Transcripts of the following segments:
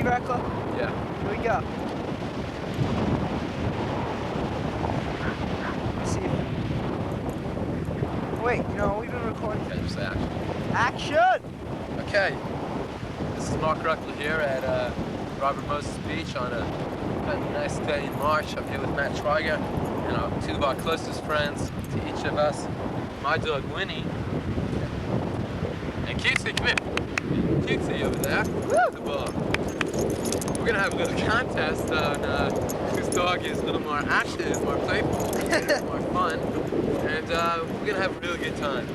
ready, Reckler? Yeah. Here we go. Let's see. Wait, you know, we've been recording. Okay, just action. Action! Okay. This is Mark Reckler here at Robert Moses Beach on a nice day in March. I'm here with Matt Schweiger and two of our closest friends to each of us. My dog, Winnie. And Cutsie, come here. Cutsie over there. Woo! The ball. We're gonna have a little contest on whose dog is a little more active, more playful, more fun, and we're gonna have a really good time.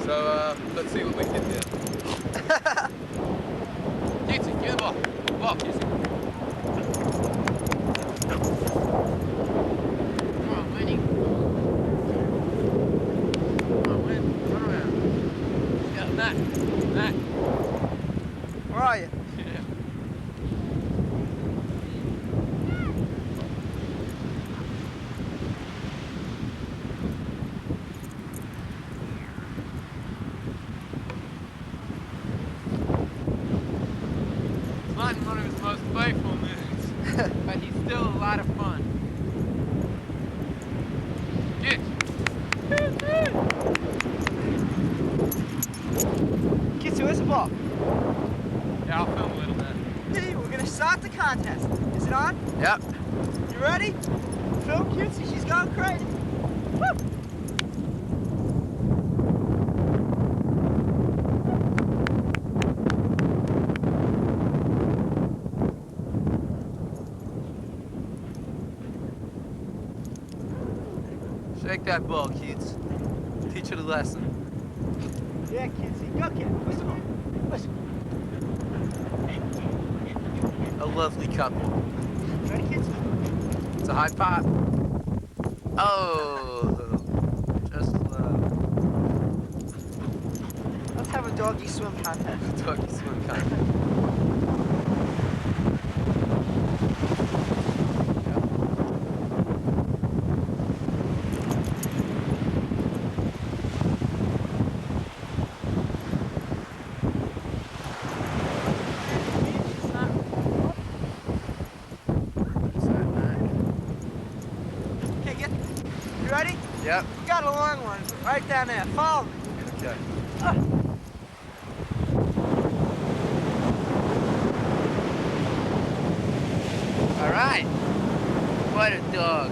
So let's see what we can do. Cutsie, give the ball. Ball, Cutsie. Come on, Winnie. Come on, Winnie. Run around. Yeah, Matt. Matt. Where are you? Yeah. It's not one of his most playful moods, but he's still a lot of fun. Get. Cutsie, where's the ball? Yeah, I'll film a little bit. Hey, we're gonna start the contest. Is it on? Yep. You ready? Film Cutsie, she's going crazy. Woo! Shake that ball, kids. Teach her the lesson. Yeah, Cutsie, go get it. Where's the ball? Listen. A lovely couple. Ready, Cutsie? It's a high pop. Oh, just Let's have a doggy swim contest. doggy swim contest. You ready? Yep. We got a long one right down there. Follow me. Okay. All right. What a dog.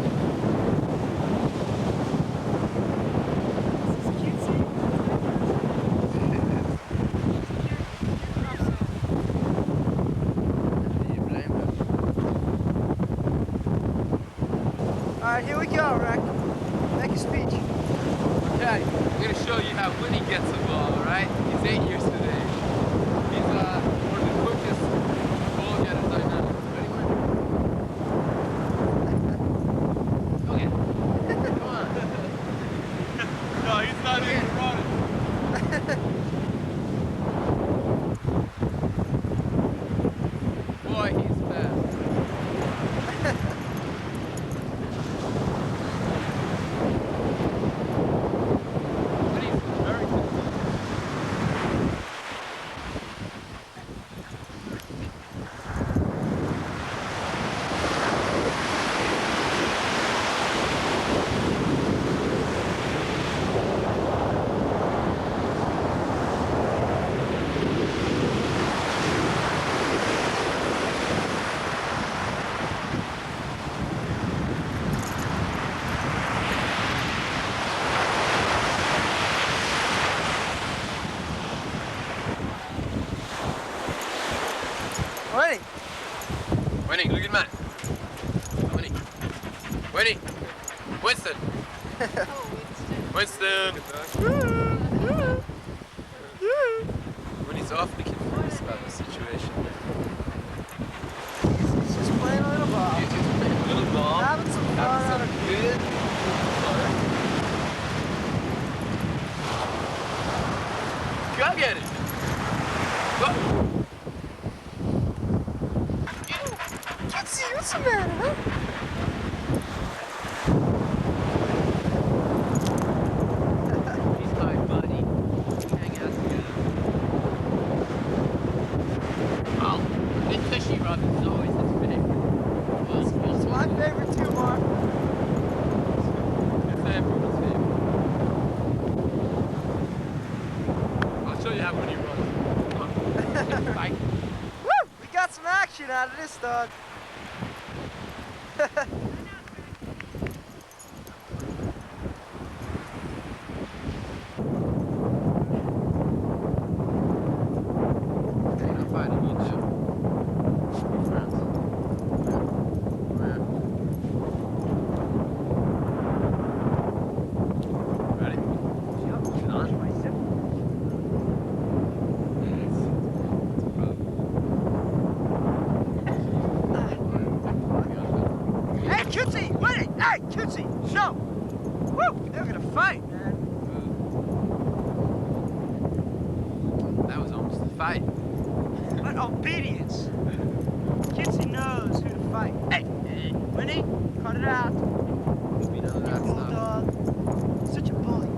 All right, here we go, Reck. Make a speech. Okay, I'm gonna show you how Winnie gets the ball, all right? He's 8 years of age. He's one of the quickest ball getters I know. Ready, Winnie? Okay. Come on. No, he's not even running. Boy, he's fast. Ready? Winnie, look at Matt. Winnie. Winnie. Winston. Winston. Winnie's awfully confused about the situation. He's just playing a little ball. He's just playing a little ball. Having some fun on a good fun. Go get it. Go. Cutsie, what's the matter, huh? He's my buddy. We hang out together. Oh, a bit fishy, Rob. dog is always his favorite. It's my favorite too, Mark. It's everyone's favorite. I'll show you how Winnie runs. Come on. Let's fight. Woo! We got some action out of this dog. I'm fighting you too. Be friends. Come here. Ready? Yep. Get on. Hey, Cutsie! Winnie! Hey, Cutsie! No! Woo! They're gonna fight, man. That was almost a fight. What obedience! Cutsie knows who to fight. Hey! Hey! Winnie, cut it out. We know that stuff. Bulldog. Such a bully.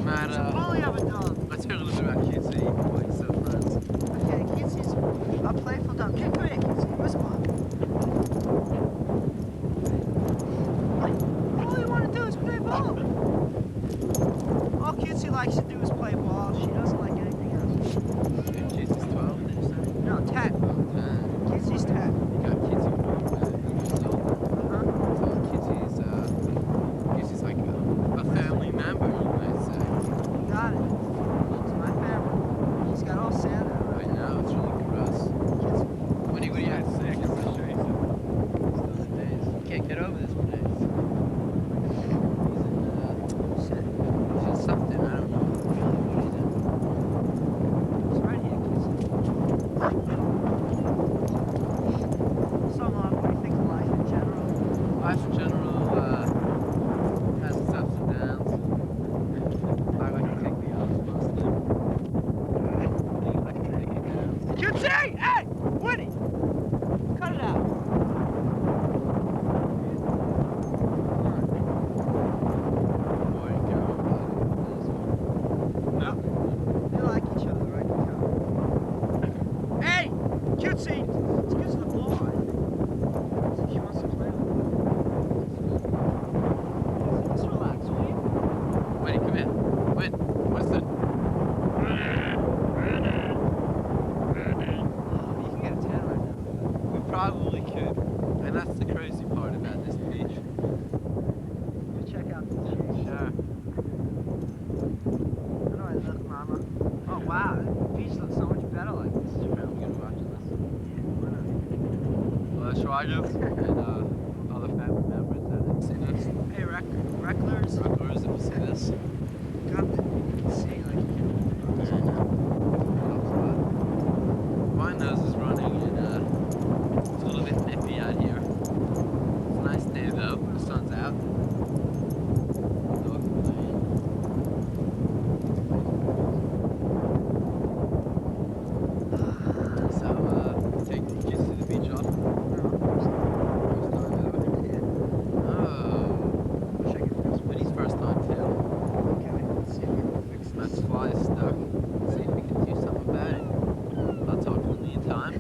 Matt, Such a bully of a dog. let's hear a little bit about Cutsie. Why you so friends? Okay, Cutsie's a playful dog. Come here, Cutsie. Where's Mom? All you want to do is play ball. All Cutsie likes to do is play ball. She doesn't like anything else. Cutsie's 12, did you say? No, 10. Cutsie's 10. You got Cutsie still. Uh-huh. So Cutsie's like a family member, you might say. You got it. She's my family. She's got all sand out. I know, it's really gross. Winnie, what do you have to say? I can still show you something. Still the days. You can't get over this place. Shit. He's in something, I don't know really what he's in. It's right here, Cutsie. So, Mom, what do you think of life in general? Life in general has its ups and downs. I like to take the ups mostly. I like to take it down. Cutsie! Hey! Winnie! Cut it out. Boy and girl, No. They like each other, right? Hey! Cutsie! Let's get to the ball. She wants to play with me. Let's relax, will you? Winnie, come here. Win, what's the... You can get a 10 right now. We probably could. And that's the crazy part about this beach. Let's check out the beach. Sure. How do I look, Mama? Oh, wow. The beach looks so much better like this. You gonna watch this? Yeah, why not? Well, Schweigers and other family members that have seen us. Hey, Recklers. Truckers, if you see this. Got the see, like, you can. Yeah, I know. My nose is running and it's a little bit nippy out here. It's a nice day though, the sun's out. Dogs are playing. So, take the kids to the beach off. First time ever. Oh. Wish I could fix Winnie's first time too. Okay, let's see if we can fix My this. fly is stuck. See if we can do something about it. I'll talk to him in the meantime.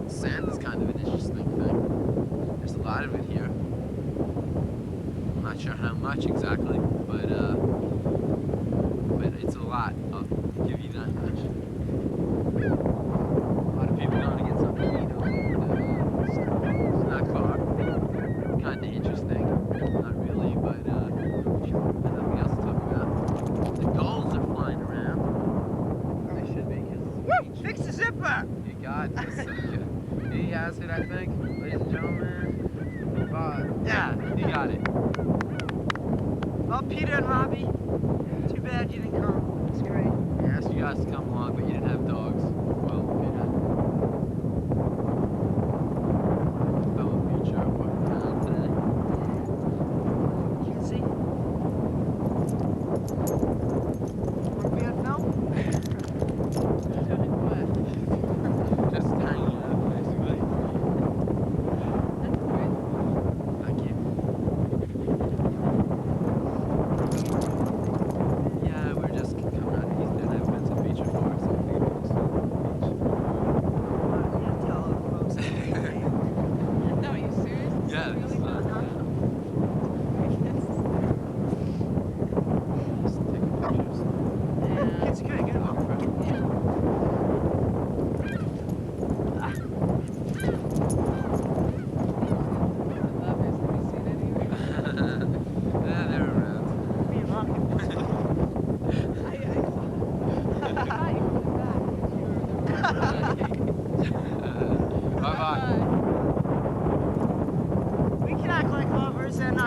Sand is kind of an interesting thing. There's a lot of it here. I'm not sure how much exactly, but it's a lot. I'll give you that much. A lot of people going to get something to eat over snack bar. Kind of interesting. Not really, but nothing else to talk about. The gulls are flying around. They should be, because it's a Woo! beach. Fix the zipper! You got this. He has it, I think. Ladies and gentlemen. Yeah, he got it. Well, Peter and Robbie, too bad you didn't come. It's great. I asked you guys to come along, but you didn't have dogs. Well, you did. Fellow beacher walking around today. Cutsie? Want to be on film? Doing what? Just hanging out, basically. Thank you. Yeah, we're just coming out of East End. I've been to the beach before, so I think it was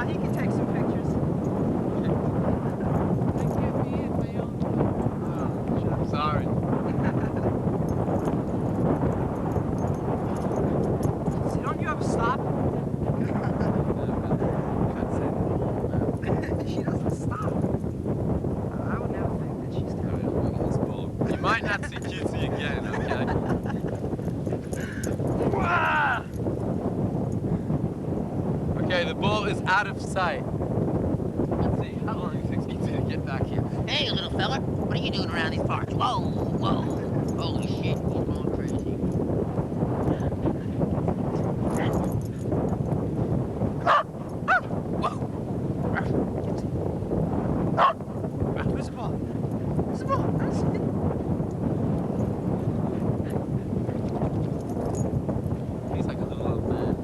Nah, he can take some pictures. I'm sorry. See, don't you ever stop? She doesn't stop. I would never think that she's You might not see Cutsie again, okay? Okay, the ball is out of sight. Let's see how long it takes Cutsie to get back here. Hey, little fella, what are you doing around these parts? Whoa, whoa, holy shit, he's going crazy. Whoa. Where's the ball? Where's the ball? I don't see it. He's like a little old man.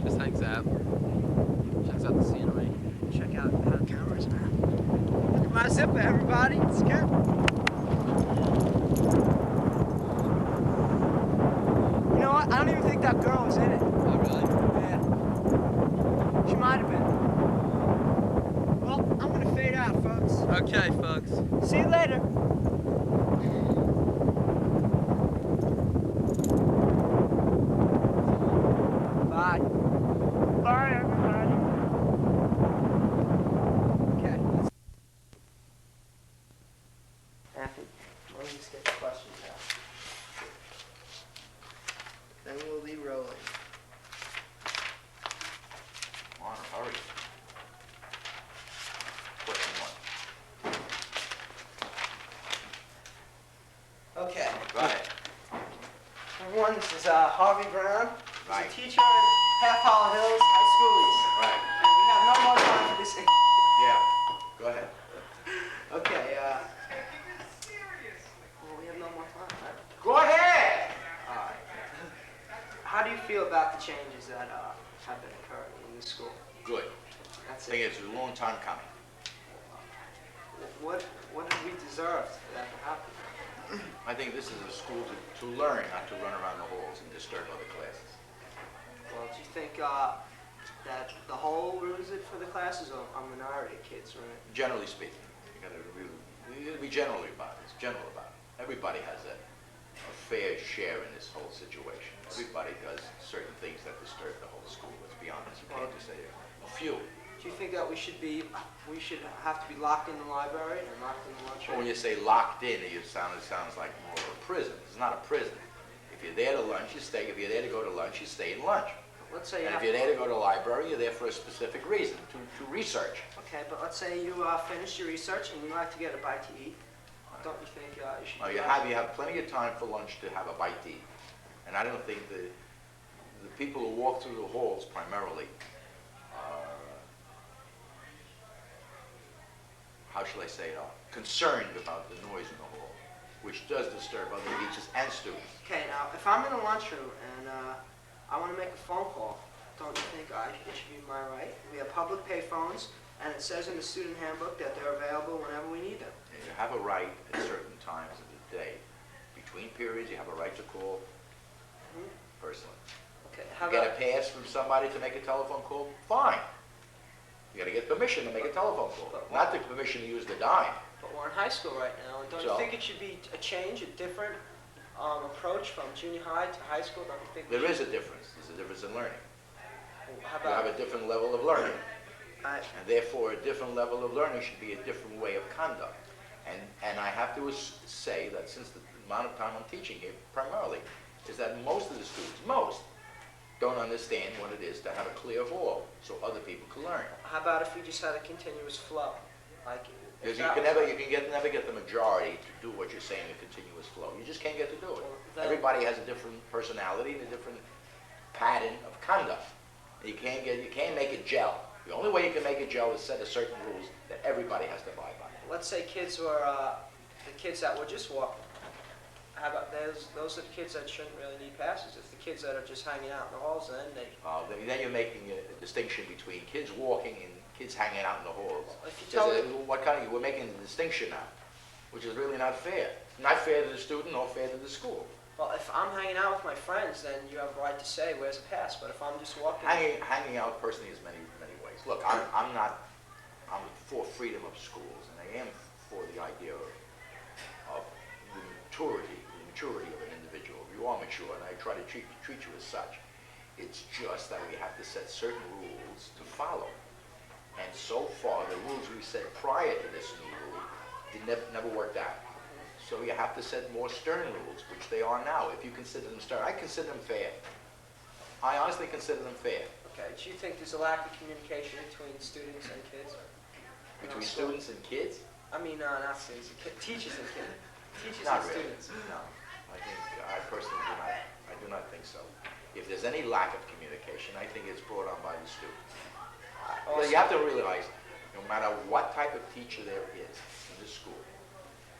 Just hangs out. Checks out the scenery. Check out how the cameras, man. Look at my zipper, everybody. It's good. You know what? I don't even think that girl was in it. Oh, really? Yeah. She might have been. Well, I'm gonna fade out, folks. Okay, folks. See you later. Bye. Bye, everybody. Okay. Anthony, let me just get the questions out. Then we'll be rolling. Come on, hurry. Question one. Okay. Go ahead. Everyone, this is Harvey Brown. He's Right. a teacher at Half Hollow Hills High School East. Right. And we have no more time for this. Yeah. Go ahead. Okay, well, we have no more time, right? Go ahead! Alright. How do you feel about the changes that have been occurring in the school? Good. That's I think it. it's a long time coming. What did we deserve for that to happen? I think this is a school to learn, not to run around the halls and disturb other classes. Well, do you think that the whole ruins it for the classes, or a minority of kids ruin it? Generally speaking, you gotta be generally about it. It's general about it. Everybody has a fair share in this whole situation. Everybody does certain things that disturb the whole school. Let's be honest. You can't just say a few. Do you think that we should have to be locked in the library and locked in the Well, lunchroom? when you say locked in, it sounds like more of a prison. It's not a prison. If you're there to lunch, you stay. If you're there to go to lunch, you stay in lunch. Let's say you And have if you're there to go to the library, you're there for a specific reason, to research. Okay, but let's say you finish your research and you like to get a bite to eat. Don't you think you should? Now, do you that? have plenty of time for lunch to have a bite to eat. And I don't think the people who walk through the halls primarily are, how shall I say it, concerned about the noise in the hall, which does disturb other teachers and students. Okay, now if I'm in the lunchroom and I want to make a phone call, don't you think it should be my right? We have public pay phones, and it says in the student handbook that they're available whenever we need them. And you have a right at certain times of the day. Between periods, you have a right to call personally. Okay, how You get about? a pass from somebody to make a telephone call, fine. You gotta get permission to make a telephone call, not the permission to use the dime. But we're in high school right now, and don't you So? think it should be a change, a different approach from junior high to high school? Don't you think? There is a difference. There's a difference in learning. How You have about? a different level of learning, I, and therefore a different level of learning should be a different way of conduct. And I have to say that since the amount of time I'm teaching here, primarily, is that most of the students, don't understand what it is to have a clear hall so other people can learn. how about if we just had a continuous flow, like? Because if you that can was- never get the majority to do what you're saying in continuous flow. You just can't get to do it. Then- Everybody has a different personality and a different pattern of conduct. And you can't make it gel. The only way you can make it gel is set a certain rules that everybody has to abide by. Let's say kids were the kids that were just walking. How about those are the kids that shouldn't really need passes. It's the kids that are just hanging out in the halls, then Then you're making a distinction between kids walking and kids hanging out in the halls. If you tell We're making a distinction now, which is really not fair. Not fair to the student, nor fair to the school. well, if I'm hanging out with my friends, then you have a right to say, where's a pass? But if I'm just walking, Hanging out personally is many ways. Look, I'm for freedom of schools, and I am for the idea of the maturity of an individual. You are mature, and I try to treat you as such. It's just that we have to set certain rules to follow. And so far, the rules we set prior to this new rule never worked out. So you have to set more stern rules, which they are now. If you consider them stern, I consider them fair. I honestly consider them fair. Okay, do you think there's a lack of communication between students and kids? Between students and kids? I mean, not students, teachers and kids. Teachers Not and really. students. No. I personally do not think so. If there's any lack of communication, I think it's brought on by the students. Well, you have to realize, no matter what type of teacher there is in this school,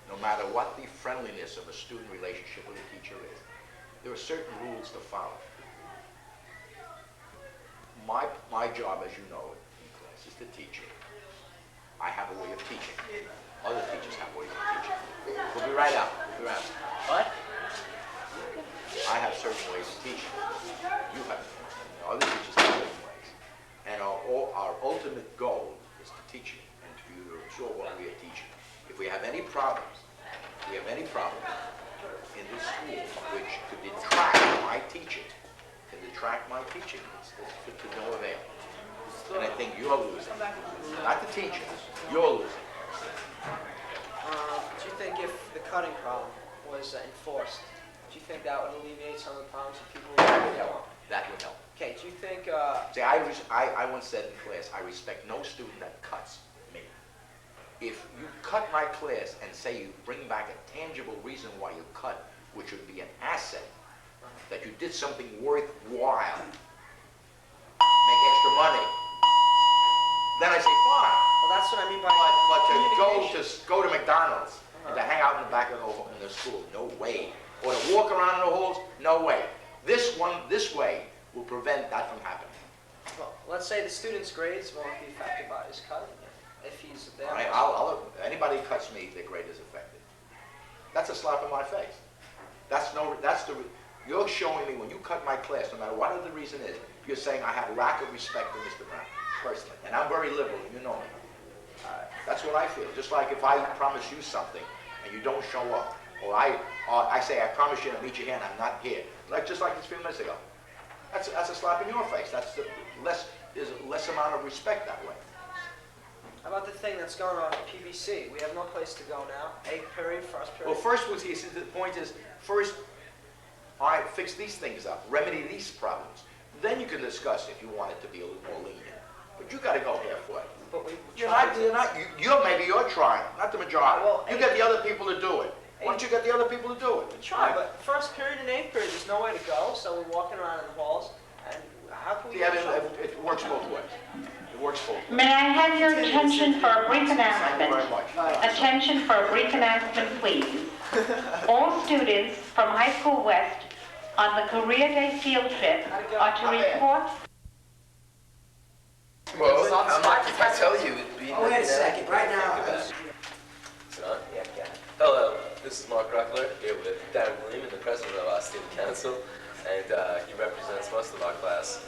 no matter what the friendliness of a student relationship with a teacher is, there are certain rules to follow. My job, as you know, in class, is to teach you. I have a way of teaching. Other teachers have ways of teaching. We'll be right out. We'll be right out. What? I have certain ways of teaching. You have other teachers have certain ways. And our ultimate goal is to teach you and for you to absorb what we are teaching. If we have any problems, in this school which could detract my teaching, it's to no avail. And I think you're losing. Not the teachers, you're losing. Do you think if the cutting problem was enforced, do you think that would alleviate some of the problems that people would have? That would help. Okay, do you think... See, I once said in class, I respect no student that cuts me. If you cut my class and say you bring back a tangible reason why you cut, which would be an asset, that you did something worthwhile, make extra money, then I say fine. Well, that's what I mean by But communication. to go to McDonald's and to hang out in the back of the school, no way. Or to walk around in the halls, no way. This way will prevent that from happening. Well, let's say the student's grades won't be affected by his cutting if he's there. Anybody who cuts me, their grade is affected. That's a slap in my face. You're showing me when you cut my class, no matter what the reason is, you're saying I have a lack of respect for Mr. Brown, personally. And I'm very liberal, you know me. That's what I feel. Just like if I promise you something and you don't show up, or I say I promise you to meet you here and I'm not here, just like this few minutes ago. That's a slap in your face. There's a less amount of respect that way. How about the thing that's going on at PBC? We have no place to go now. 8th period, 1st period. Well, first, the point is, first, all right, fix these things up, remedy these problems. Then you can discuss if you want it to be a little more lenient. But you got to go halfway. But Maybe you're trying, not the majority. Well, you get the other people to do it. Why don't you get the other people to do it? Try, but 1st period and 8th period, there's nowhere to go, so we're walking around in the halls, and how can we... Yeah, it works both ways. It works both ways. May I have your attention for a brief Thank you very announcement? much. Attention for a brief announcement, please. All students from High School West on the Career Day field trip are to report... Well, if I tell you, it'd be... Oh, wait a second, right now... It's on? Yeah. Hello, this is Mark Ruckler here with Dan William, the president of our student council, and he represents most of our class.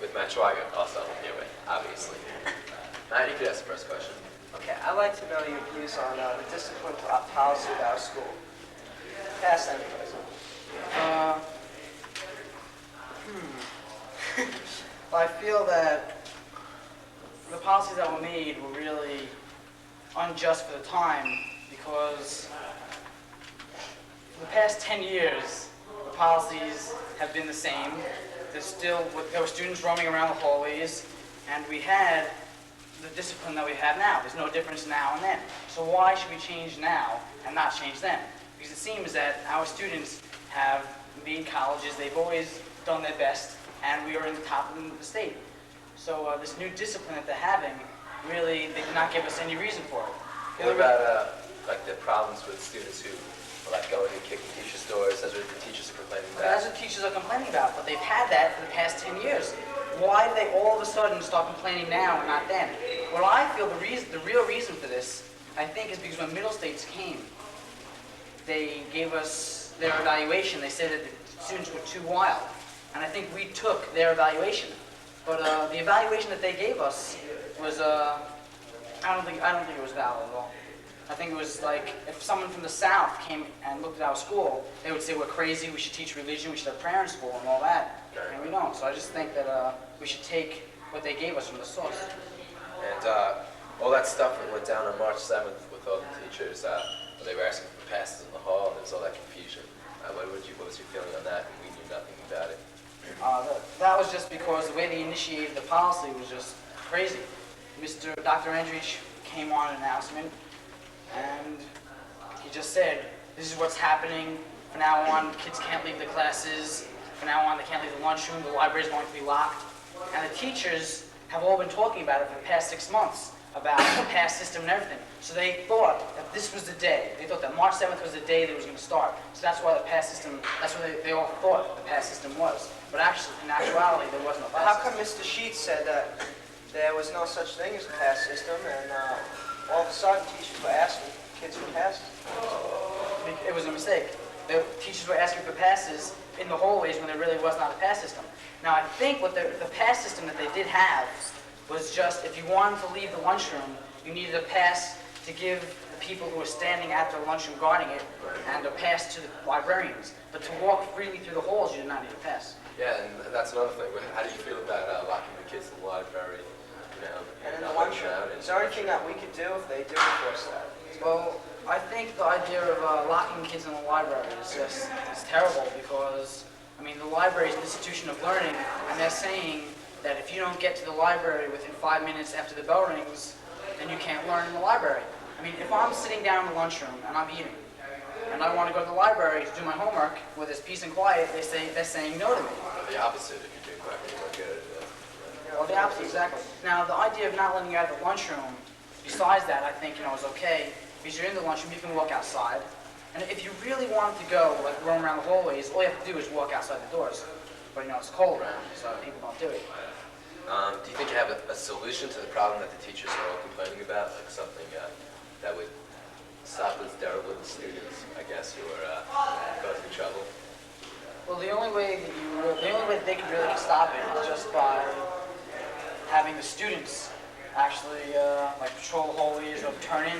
With Matt Schweiger, also here with, obviously. Matt, you could ask the first question. Okay, I'd like to know your views on the discipline policy of our school. Pass that, please. I feel that the policies that were made were really unjust for the time because for the past 10 years, the policies have been the same. There were students roaming around the hallways, and we had the discipline that we have now. There's no difference now and then. So why should we change now and not change then? Because it seems that our students have made colleges, they've always done their best, and we are in the top of the state. So this new discipline that they're having, really, they did not give us any reason for it. What about like the problems with students who are like going and kicking teachers' doors? That's what the teachers are complaining about. That's what teachers are complaining about, but they've had that for the past 10 years. Why did they all of a sudden start complaining now and not then? Well, I feel the real reason for this, I think, is because when middle states came, they gave us their evaluation. They said that the students were too wild. And I think we took their evaluation. But the evaluation that they gave us was, I don't think it was valid at all. I think it was like if someone from the South came and looked at our school, they would say we're crazy, we should teach religion, we should have prayer in school and all that. And we don't. So I just think that we should take what they gave us from the source. And all that stuff that went down on March 7th with all the teachers, when they were asking for passes in the hall, and there was all that confusion. What was your feeling on that? We knew nothing about it. That was just because the way they initiated the policy was just crazy. Dr. Andrich came on an announcement, and he just said, this is what's happening. From now on, kids can't leave the classes. From now on, they can't leave the lunchroom. The library is going to be locked. And the teachers have all been talking about it for the past 6 months, about the pass system and everything. So they thought that this was the day. They thought that March 7th was the day that it was going to start. So that's why the pass system, that's what they all thought the pass system was. But actually, in actuality, there wasn't a pass How come system. Mr. Sheets said that there was no such thing as a pass system, and all of a sudden teachers were asking kids for passes? It was a mistake. The teachers were asking for passes in the hallways when there really was not a pass system. Now, I think what the pass system that they did have was just if you wanted to leave the lunchroom, you needed a pass to give the people who were standing at the lunchroom guarding it, and a pass to the librarians. But to walk freely through the halls, you did not need a pass. Yeah, and that's another thing. How do you feel about locking the kids in the library? And in the lunchroom, is there anything that we could do if they do enforce that? Well, I think the idea of locking kids in the library is terrible because, I mean, the library is an institution of learning, and they're saying that if you don't get to the library within 5 minutes after the bell rings, then you can't learn in the library. I mean, if I'm sitting down in the lunchroom and I'm eating, and I want to go to the library to do my homework where there's peace and quiet, they're saying no to me. The opposite, if you're doing correctly, you won't get it. Well, the opposite, exactly. Now, the idea of not letting you out of the lunchroom, besides that, I think, is okay. Because you're in the lunchroom, you can walk outside. And if you really wanted to go, like, roam around the hallways, all you have to do is walk outside the doors. But, it's cold around, so people don't do it. Do you think you have a solution to the problem that the teachers are all complaining about? Like something that would stop those derelict students, I guess, who are causing trouble? Well, the only way that they could really stop it is just by having the students actually patrol the hallways or turn in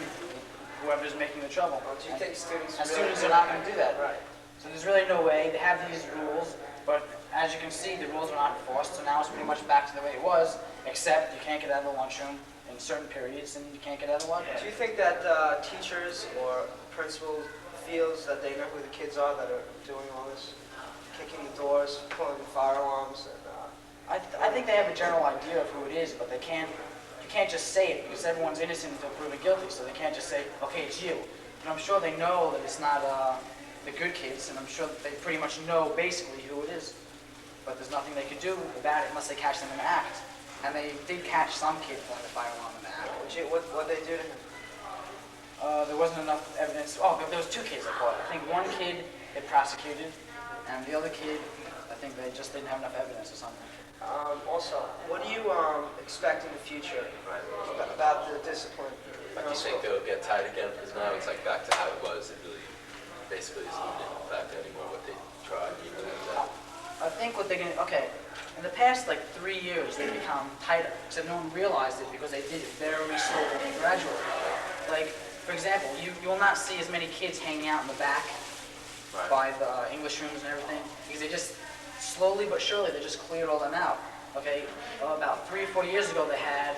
whoever's making the trouble. Do you think students And really students are not going to do that. Right. So there's really no way. They have these rules, but as you can see, the rules are not enforced, so now it's pretty much back to the way it was, except you can't get out of the lunchroom in certain periods, and you can't get out of the library. Do you think that teachers or principal feels that they know who the kids are that are doing all this? Kicking the doors, pulling the fire alarms, and I think they have a general idea of who it is, but you can't just say it because everyone's innocent until proven guilty, so they can't just say, okay, it's you. And I'm sure they know that it's not the good kids, and I'm sure that they pretty much know basically who it is. But there's nothing they could do about it unless they catch them in the act. And they did catch some kid pulling the fire alarm in the act. what they do to him? There wasn't enough evidence. Oh, there was 2 kids I caught. I think one kid they prosecuted, and the other kid, I think they just didn't have enough evidence or something. Also, what do you expect in the future about the discipline? Do you think they'll get tight again? Because now it's like back to how it was. It really basically isn't in fact anymore what they tried. Even I think what they're going to, okay, in the past 3 years they've become tighter, except no one realized it because they did it very slowly and gradually. Like, for example, you will not see as many kids hanging out in the back by the English rooms and everything, because they just, slowly but surely, they just cleared all them out. Okay, about 3 or 4 years ago they had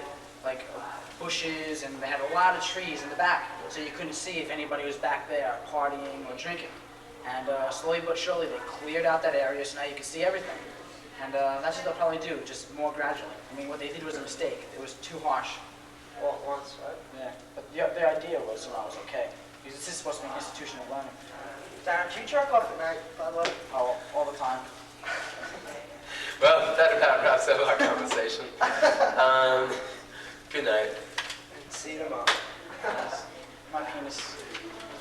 bushes and they had a lot of trees in the back, so you couldn't see if anybody was back there partying or drinking. And slowly but surely they cleared out that area, so now you can see everything. And that's what they'll probably do, just more gradually. I mean, what they did was a mistake. It was too harsh. All at once, right? Yeah, but the idea was, it was okay. Because this is supposed to be an institution of learning. Darren, do you jerk off at night, by the way? Oh, all the time. Well, that about wraps up our conversation. Good night. See you tomorrow. My penis is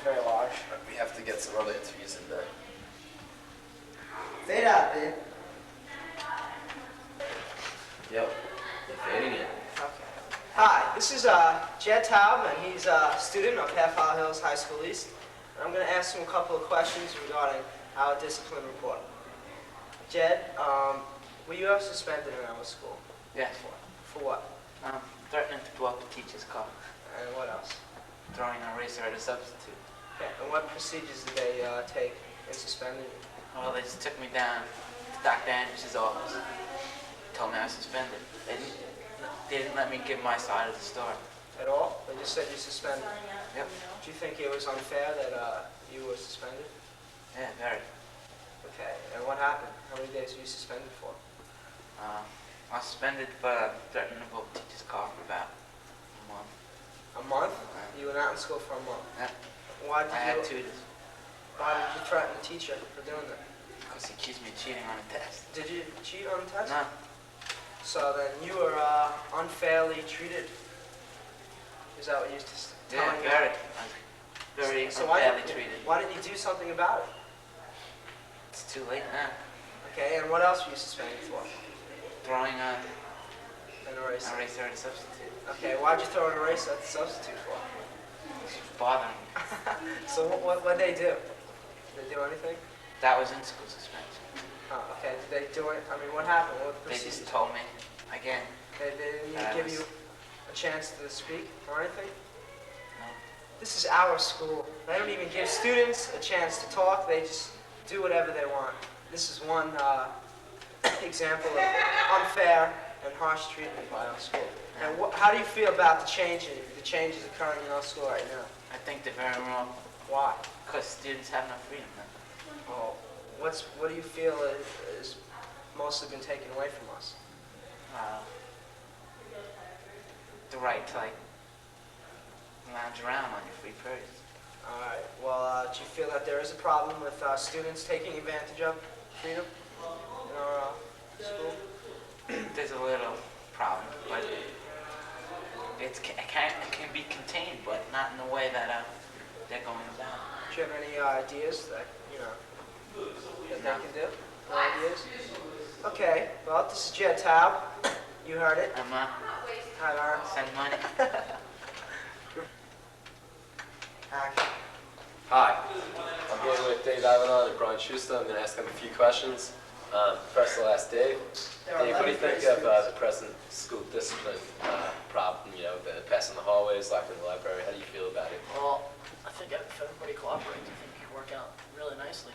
very large. We have to get some other interviews in there. Fade out, babe. Yep, fading in. Okay. Hi, this is Jed Taub, and he's a student of Half Hollow Hills High School East. And I'm going to ask him a couple of questions regarding our discipline report. Jed, were you ever suspended in our school? Yes. For what? Threatening to blow up the teacher's car. And what else? Throwing an eraser at a substitute. Okay. And what procedures did they take in suspending you? Well, they just took me down to Dr. Anders's office. Told me I was suspended. They didn't let me give my side of the story. At all? They just said you suspended. Yep. Do you think it was unfair that you were suspended? Yeah, very. Okay. And what happened? How many days were you suspended for? I was suspended for threatening to blow up the teacher's car for about a month. A month? You were not in school for a month. Yep. Why did I had tutors. Why did you threaten the teacher for doing that? Because he accused me of cheating on a test. Did you cheat on the test? No. So then you were unfairly treated. Is that what you used to tell Yeah, me? very. Very So unfairly treated. why didn't you do something about it? It's too late now. Okay, and what else were you suspended for? Throwing An eraser. an eraser at a substitute. Okay, why'd you throw an eraser at the substitute for? It was bothering me. So what'd they do? Did they do anything? That was in school suspension. Oh, okay, did they do it? I mean, what happened? What They procedures? just told me, again, They didn't even that I give was- you a chance to speak or anything? no. This is our school. They don't even give students a chance to talk. They just do whatever they want. This is one example of unfair and harsh treatment by our school. And how do you feel about the changes occurring in our school right now? I think they're very wrong. Why? Because students have no freedom now. Oh, what do you feel is mostly been taken away from us? The right to, like, lounge around on your free periods. All right. Well, do you feel that there is a problem with students taking advantage of freedom in our school? There's a little problem, but it can be contained, but not in the way that they're going about. Do you have any ideas that that they can do? No ideas? Okay. Well, this is Jed Taub. You heard it. I'm Hi, Laura. send money. Action. Hi, I'm here with Dave Avedon and Brian Schuster. I'm going to ask them a few questions. First, I'll ask Dave. Dave, what do you think of the present school discipline problem, the passing the hallways, locked in the library? How do you feel about it? Well, I think if everybody cooperates, I think it can work out really nicely,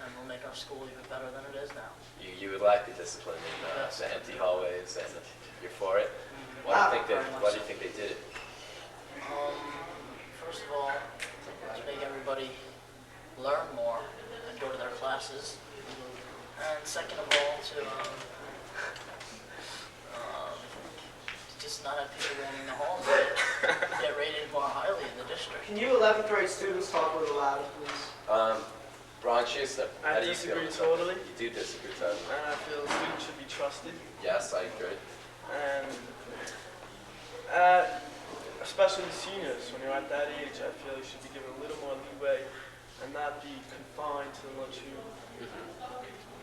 and we'll make our school even better than it is now. You would like the discipline in Yes. the empty hallways, and you're for it? Why do you think they did it? First of all, to make everybody learn more and go to their classes, and second of all, to just not have people roaming the halls and get rated more highly in the district. Can you 11th grade students talk a little louder, please? Brian Schuster, how I do you feel? disagree totally, You do disagree totally? and I feel students should be trusted, Yes, I agree. and especially seniors, when you're at that age, I feel you should be given a little more leeway and not be confined to the lunchroom.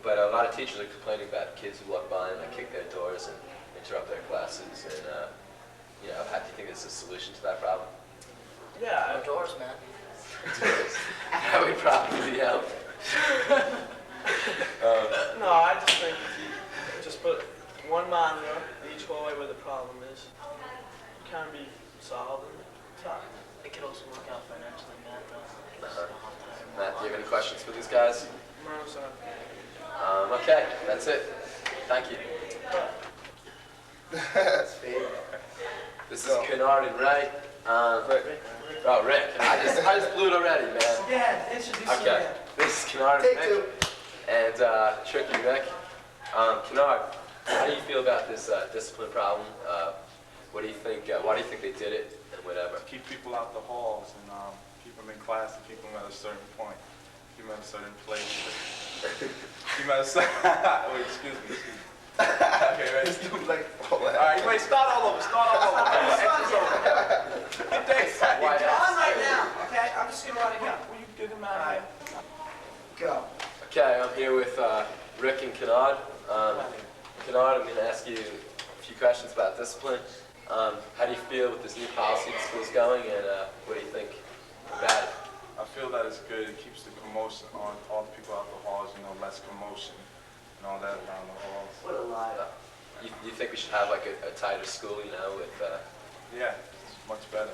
But a lot of teachers are complaining about kids who walk by and kick their doors and interrupt their classes. And how do you think there's a solution to that problem? Yeah, Outdoors, man. That would probably help. no, I just think if you just put one monitor in each hallway where the problem is, it can be solved in time. It could also work out financially, man. Matt, do you have any questions for these guys? No, sorry. Okay, that's it. Thank you. This is Kennard and Ray. Oh, Rick. I just blew it already, man. Yeah, introduce Okay, yourself. this is Kennard Take and Rick. And Tricky Rick. Kennard, how do you feel about this discipline problem? What do you think? Why do you think they did it, and whatever? Keep people out the halls and keep them in class and keep them at a certain point. Keep them at a certain place. Keep them at a certain... Wait, excuse me. Okay, ready? All right, wait, start all over. On right now, okay? I'm just gonna let it go. Will you get them out of here? Go. Okay, I'm here with Rick and Kennard. Kennard, I'm going to ask you a few questions about discipline. How do you feel with this new policy the school's going, and what do you think about it? I feel that it's good. It keeps the commotion on all the people out the halls, less commotion and all that around the halls. What a lie. You think we should have like a tighter school, you know, with, Yeah, it's much better.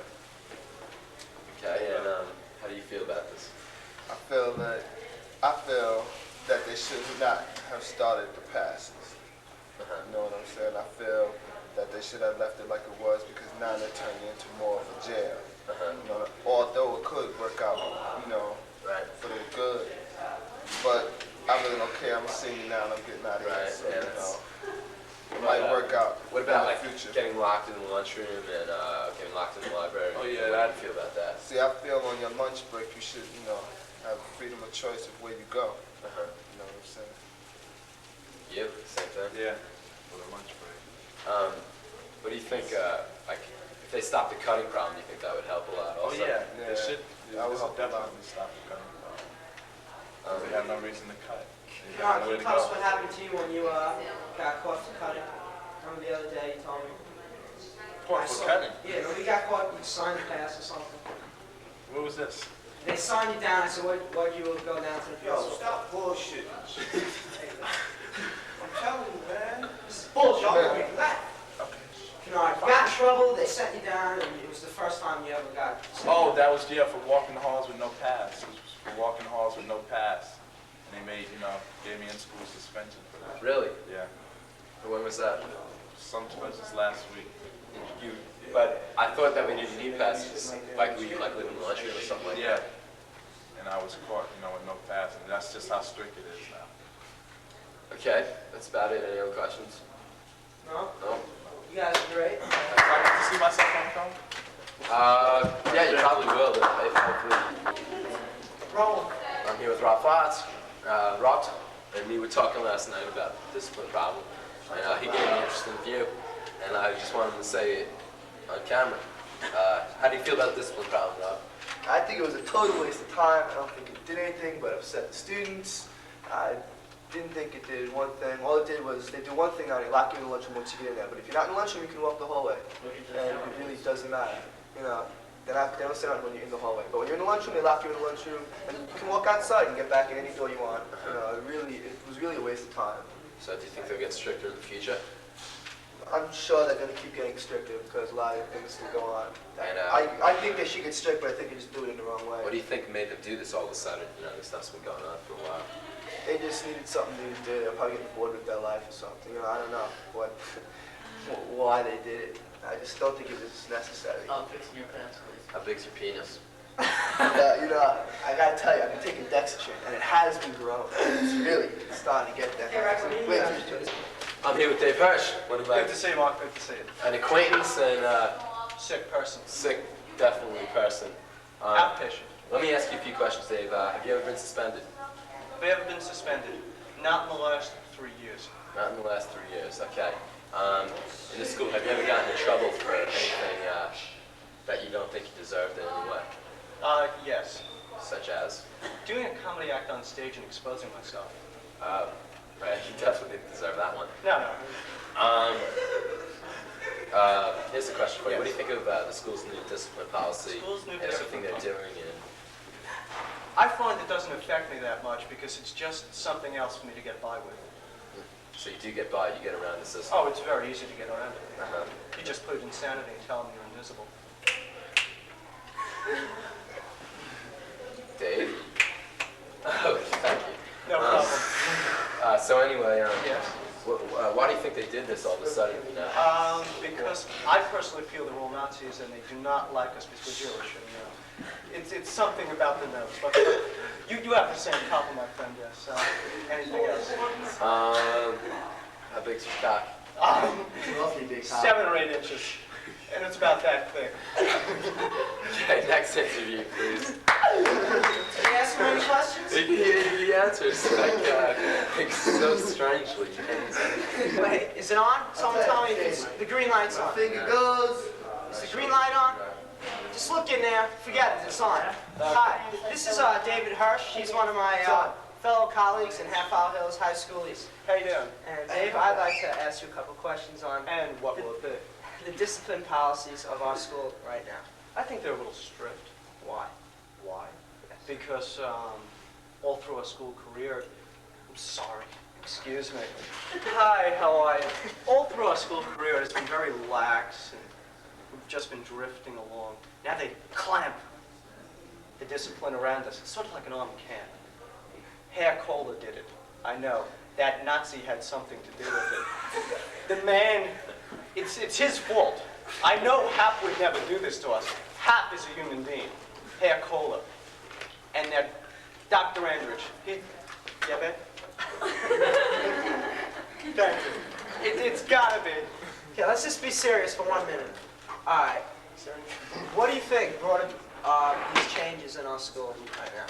okay, and how do you feel about this? I feel that they should not have started the passes. You know what I'm saying? I feel that they should have left it like it was because now they're turning into more of a jail. You know, although it could work out, you know, for the good. But I really don't care. I'm a senior now and I'm getting out of here. So, you know, it might work out. What about in like the future. getting locked in the lunchroom and getting locked in the library? Oh, yeah, How do you feel about that? See, I feel on your lunch break you should, you know, have freedom of choice of where you go. You know what I'm saying? You? Same thing? Yeah, for the lunch break. What do you think, like, if they stop the cutting problem, do you think that would help a lot Oh also? yeah, Yeah. they should. That would This will help a lot. definitely stop the cutting problem. They have no reason to cut. They Can have nowhere you to tell us go. what happened to you when you got caught for cutting? Remember the other day you told me? Caught for cutting? Yeah, when we got caught, you signed a pass or something. What was this? They signed you down. I said, why'd you go down to the principal? stop bullshitting. I'm telling you, man. This is bullshit. Okay. You know, I got in trouble, they sent you down, and it was the first time you ever got sent Oh, down. that was, yeah, for walking the halls with no pass. It was for walking the halls with no pass. And they made, you know, gave me in-school suspension for that. Really? Yeah. When was that? Some suspensions last week. But I thought that when you need passes, like we like live in the lunchroom or something like Yeah. that. And I was caught, you know, with no pass. And that's just how strict it is now. Okay, that's about it. Any other questions? No? No? You guys are great. Do I get to see myself on film? Yeah, you probably will. Hopefully. Roll. I'm here with Rob Fox. Rob and me were talking last night about the discipline problem. And he gave me an interesting view. And I just wanted to say it on camera. How do you feel about the discipline problem, Rob? I think it was a total waste of time. I don't think it did anything but upset the students. I didn't think it did one thing. All it did was they do one thing now, they lock you in the lunchroom once you get in there. But if you're not in the lunchroom, you can walk the hallway. And it really doesn't matter. You know, they don't say nothing when you're in the hallway. But when you're in the lunchroom, they lock you in the lunchroom, and you can walk outside and get back in any door you want. You know, it was really a waste of time. So do you think they'll get stricter in the future? I'm sure they're going to keep getting stricter because a lot of things still go on. And, I think they should get strict, but I think they just do it in the wrong way. What do you think made them do this all of a sudden? You know, this stuff's been going on for a while. They just needed something new to do. They're probably getting bored with their life or something. You know, I don't know why they did it. I just don't think it was necessary. Oh, fixing your pants, please. How big's your penis? You know, I gotta tell you, I've been taking Dextrin, and it has been growing. It's starting to get there. I'm here with Dave Hirsch. One of my, Good to see you, Mark. Good to see you. an acquaintance and Sick person. sick, definitely person. Outpatient. Let me ask you a few questions, Dave. Have you ever been suspended? Have you ever been suspended? Not in the last 3 years. Not in the last 3 years. Okay. In the school, have you ever gotten in trouble for anything that you don't think you deserved in any way? Yes. Such as? Doing a comedy act on stage and exposing myself. Right, you definitely didn't deserve that one. No. Here's a question for you. What do you think of the school's new discipline policy School's new and everything discipline they're doing? And I find it doesn't affect me that much because it's just something else for me to get by with. so you do get by, you get around the system. Oh, it's very easy to get around it. Uh-huh. You just plead insanity and tell them you're invisible. Dave? Oh, thank you. No problem. So anyway, Yes. why do you think they did this all of a sudden? Because I personally feel they're all Nazis and they do not like us because we're Jewish. And, it's something about the nose. But you have the same problem, my friend, yes. Anything else? How big's your cock? Roughly big time. 7 or 8 inches. And it's about that thick. Okay, next interview, please. Did you ask him any questions? He answers like so strangely. Wait, is it on? Someone tell me if it's, the green light's on. Finger goes. Is the green light on? Just look in there. Forget it. It's on. Hi. This is David Hirsch. He's one of my fellow colleagues in Half Isle Hills High School East. How you doing? And Dave, I'd like to ask you a couple questions on And what will it be? the discipline policies of our school right now. I think they're a little strict. Why? Why? Because all through our school career, I'm sorry, Excuse me. Hi, how are you? All through our school career, it's been very lax, and we've just been drifting along. Now they clamp the discipline around us. It's sort of like an armed camp. Herr Kohler did it. I know. That Nazi had something to do with it. The man, it's his fault. I know Hap would never do this to us. Hap is a human being. Herr Kohler. And that Dr. Andrich, yeah, Ben? Thank you. It's gotta be. Okay, let's just be serious for 1 minute. All right. What do you think brought these changes in our school right now?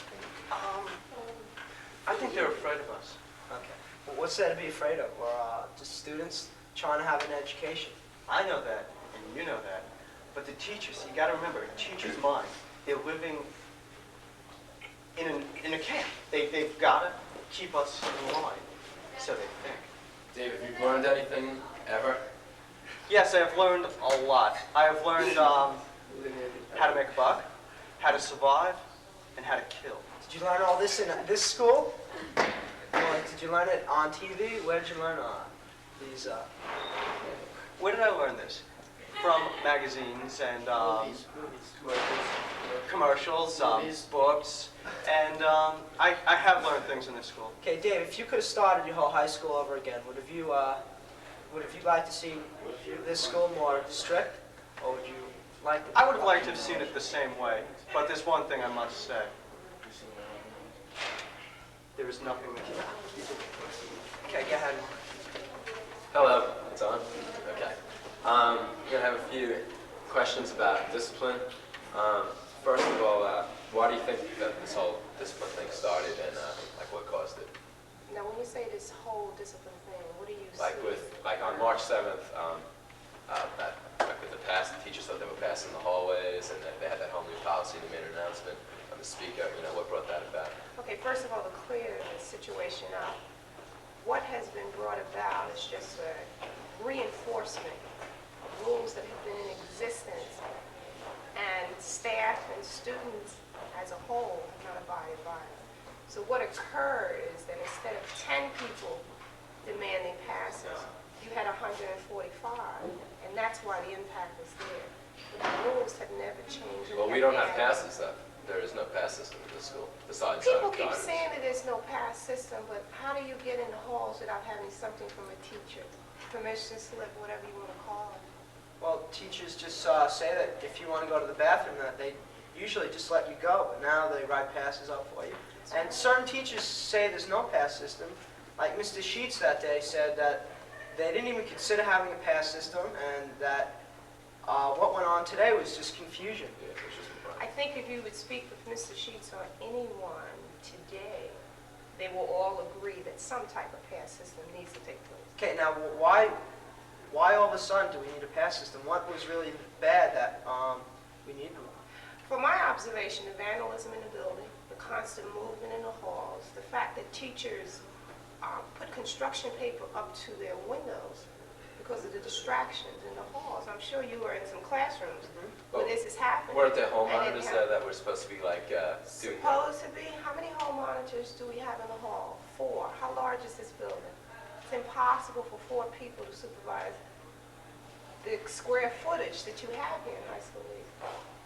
I think they're afraid of us. Okay. Well, what's there to be afraid of? We're just students trying to have an education. I know that, and you know that. But the teachers, you gotta remember, a teacher's mind, they're living in a camp. They've gotta keep us in line, so they think. Dave, have you learned anything ever? Yes, I have learned a lot. I have learned how to make a buck, how to survive, and how to kill. Did you learn all this in this school? Or did you learn it on TV? Where did you learn these? Where did I learn this? From magazines and commercials, books, and I have learned things in this school. Okay, Dave, if you could have started your whole high school over again, would have you liked to see this school more strict, or would you like? I would have liked to have seen it the same way, but there's one thing I must say. There is nothing that can. Okay, go ahead. Hello, it's on? Okay. We're going to have a few questions about discipline. First of all, why do you think that this whole discipline thing started, and like what caused it? Now, when you say this whole discipline thing, what do you Like on March 7th, with the pass, the teachers thought they were passing the hallways, and they had that whole new policy, and they made an announcement on the speaker. You know, what brought that about? Okay, first of all, to clear the situation up, what has been brought about is just a reinforcement of rules that have been in existence, and staff and students as a whole have not abided by it. So what occurred is that instead of 10 people demanding passes, you had 145, and that's why the impact was there. But the rules have never changed. Well, we don't have passes, though. There is no pass system in this school, besides People keep guidance. saying that there's no pass system, but how do you get in the halls without having something from a teacher? Permission slip, whatever you want to call it. Well, teachers just say that if you want to go to the bathroom, that they usually just let you go, but now they write passes up for you. And certain teachers say there's no pass system. Like Mr. Sheets that day said that they didn't even consider having a pass system, and that what went on today was just confusion. Yeah, it was just I think if you would speak with Mr. Sheets or anyone today, they will all agree that some type of pass system needs to take place. Okay, now why all of a sudden do we need a pass system? What was really bad that we needed one? From my observation, the vandalism in the building, the constant movement in the halls, the fact that teachers put construction paper up to their windows because of the distractions in the halls. I'm sure you were in some classrooms where this is happening. Weren't there hall monitors there that were supposed to be like doing that? Supposed to be? How many hall monitors do we have in the hall? 4. How large is this building? It's impossible for 4 people to supervise the square footage that you have here in high school.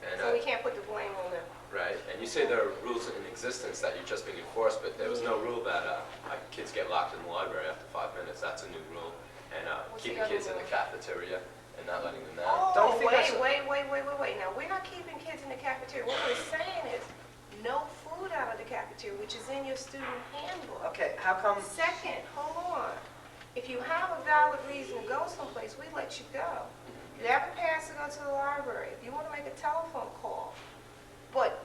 And, so we can't put the blame on them. Right, and you say there are rules in existence that you're just being enforced, but there was no rule that like kids get locked in the library after 5 minutes. That's a new rule. And keeping kids in the cafeteria and not letting them out. Oh, wait. Now, we're not keeping kids in the cafeteria. What we're saying is no food out of the cafeteria, which is in your student handbook. Okay, how come? Second, hold on. If you have a valid reason to go someplace, we let you go. You have a pass to go to the library. If you want to make a telephone call. But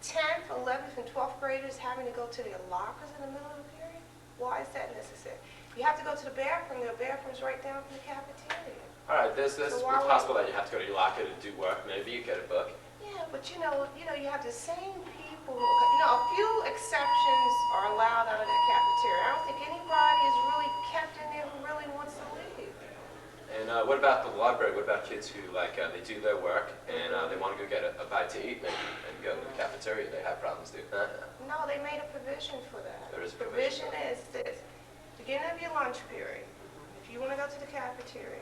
10th, 11th, and 12th graders having to go to their lockers in the middle of the period? Why is that necessary? You have to go to the bathroom. There are bathrooms right down from the cafeteria. All right, it's possible that you have to go to your locker to do work. Maybe you get a book. Yeah, but you know, you have the same people. A few exceptions are allowed out of that cafeteria. I don't think anybody is really kept in there who really wants to leave. And what about the library? What about kids who they do their work and they want to go get a bite to eat maybe and go to the cafeteria? They have problems doing that now. No, they made a provision for that. There is a provision is this. Beginning lunch period, if you want to go to the cafeteria,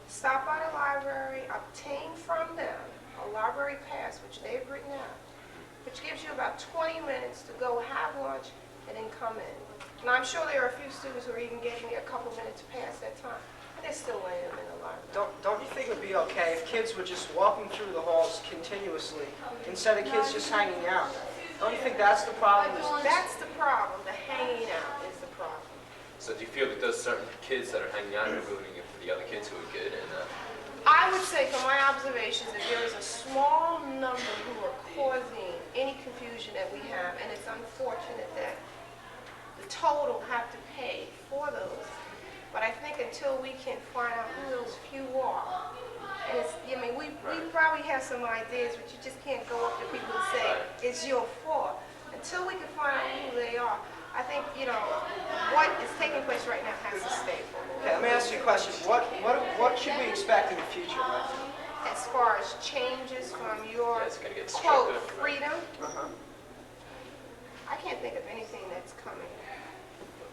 stop by the library, obtain from them a library pass, which they've written out, which gives you about 20 minutes to go have lunch and then come in. And I'm sure there are a few students who are even getting there a couple minutes past that time, and they're still letting them in the library. Don't you think it would be okay if kids were just walking through the halls continuously instead of kids just hanging out? Don't you think that's the problem? That's the problem. The hanging out is the problem. So do you feel that those certain kids that are hanging out are ruining it for the other kids who are good? And I would say from my observations that there is a small number who are causing any confusion that we have, and it's unfortunate that the total have to pay for those. But I think until we can find out who those few are, and it's, I mean, we probably have some ideas, but you just can't go up to people and say, it's your fault. Until we can find out who they are, I think, you know, what is taking place right now has to stay. Okay, let me ask you a question. What should we expect in the future, right? As far as changes from your, quote, freedom, I can't think of anything that's coming.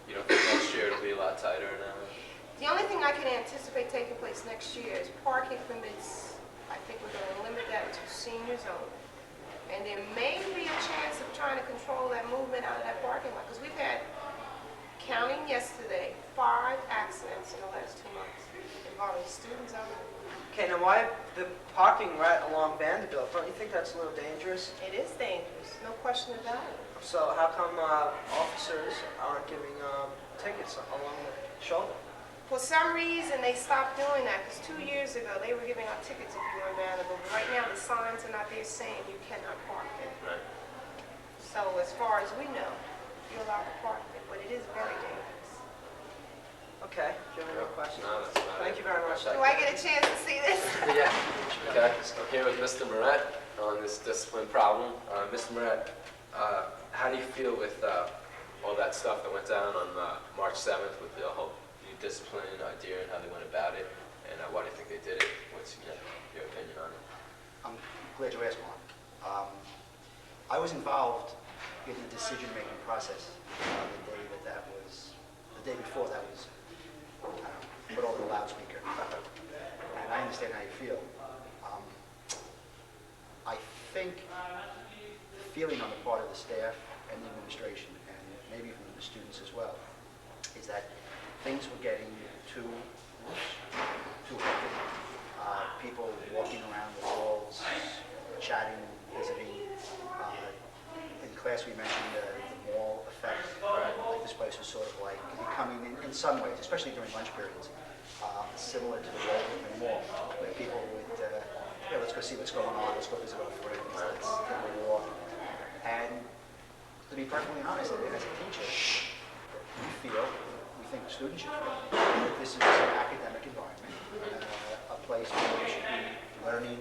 you don't think next year it'll be a lot tighter now? The only thing I can anticipate taking place next year is parking permits. I think we're going to limit that to seniors only. And there may be a chance of trying to control that movement out of that parking lot, because we've had, counting yesterday, 5 accidents in the last 2 months involving students only. Okay, now why the parking right along Vanderbilt? Don't you think that's a little dangerous? It is dangerous, no question about it. So how come officers aren't giving tickets along the shoulder? For some reason, they stopped doing that, because 2 years ago, they were giving out tickets if you were in Vanderbilt. But right now, the signs are not there saying you cannot park there. Right. So as far as we know, you're allowed to park there, but it is very dangerous. Okay, do you have any more questions? No, that's about Thank it. you very much. Do I get a chance to see this? Yeah. Okay, so I'm here with Mr. Moret on this discipline problem. Mr. Moret, how do you feel with all that stuff that went down on March 7th with the whole new discipline idea and how they went about it? And why do you think they did it? What's your opinion on it? I'm glad you asked, Mark. I was involved in the decision-making process the day before that was put over the loudspeaker. And I understand how you feel. I think the feeling on the part of the staff and the administration, and maybe from the students as well, is that things were getting too hectic. People walking around the halls, chatting, visiting. In class we mentioned the mall effect. Like this place was sort of like becoming, in some ways, especially during lunch periods, similar to the Walden Mall, where people would, yeah, let's go see what's going on, let's go visit our friends, let's take a walk. And to be perfectly honest, as a teacher, we think students should feel that this is an academic environment, a place where there should be learning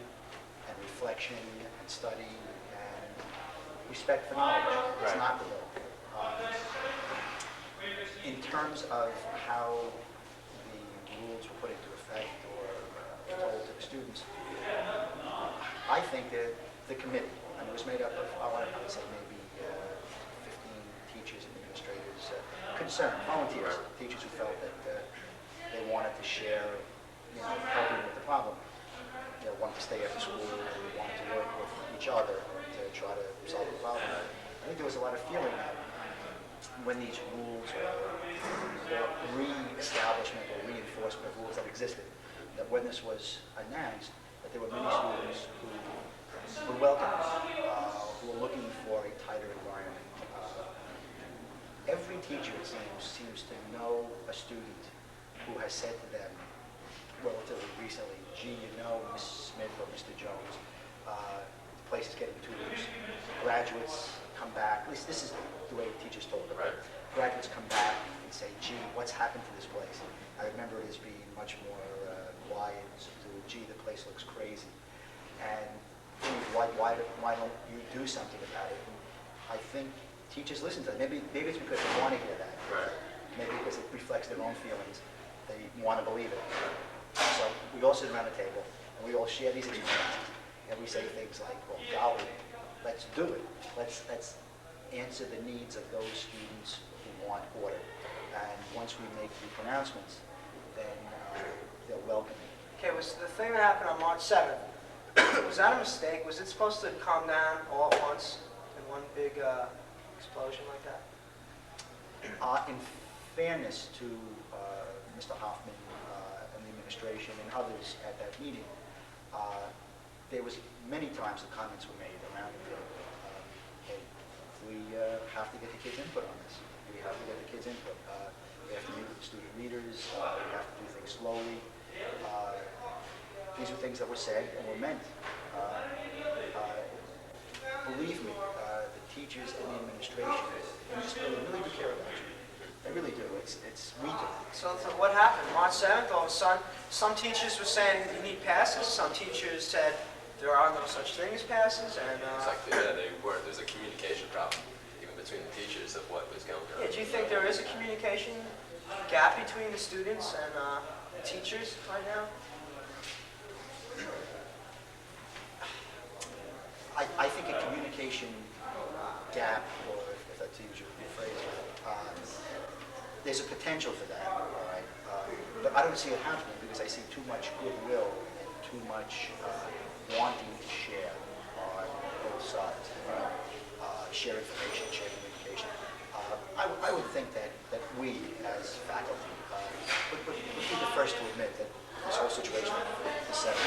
and reflection and study and respect for knowledge. It's not the middle. In terms of how the rules were put into effect or told to the students, I think that the committee, it was made up of, I want to say maybe 15 teachers and administrators, concerned, volunteers, teachers who felt that they wanted to share, helping with the problem. They wanted to stay after school, they wanted to work with each other to try to solve the problem. I think there was a lot of feeling that when these rules or re-establishment or reinforcement of rules that existed, that when this was announced, that there were many students who were welcome, who were looking for a tighter environment. Every teacher, it seems to know a student who has said to them relatively recently, gee, Mrs. Smith or Mr. Jones, the place is getting too loose. Graduates come back, at least this is the way teachers told them. Graduates come back and say, gee, what's happened to this place? I remember it as being much more quiet, subdued. Gee, the place looks crazy. And gee, why don't you do something about it? And I think teachers listen to that. Maybe it's because they want to hear that. Maybe because it reflects their own feelings. They want to believe it. So we all sit around the table and we all share these experiences. And we say things like, well, golly, let's do it. Let's answer the needs of those students who want order. And one once we make the pronouncements, then they'll welcome it. Okay, was the thing that happened on March 7th, was that a mistake? Was it supposed to calm down all at once in one big explosion like that? In fairness to Mr. Hoffman and the administration and others at that meeting, there was many times the comments were made around the table. Hey, we have to get the kids' input on this. We have to get the kids' input. We have to meet with the student leaders. We have to do things slowly. These are things that were said and were meant. Believe me, the teachers and the administration really do care about you. They really do. We do. So what happened? March 7th, all of a sudden, some teachers were saying you need passes. Some teachers said there are no such thing as passes. And It's like they weren't. There's a communication problem even between the teachers of what was going on. yeah, do you think there is a communication gap between the students and the teachers right now? I think a communication gap, or if that's usually the phrase, there's a potential for that, all right? But I don't see it happening because I see too much goodwill and too much wanting to share on both sides. Share information, share communication. I would think that we, as faculty, would be the first to admit that this whole situation is set up.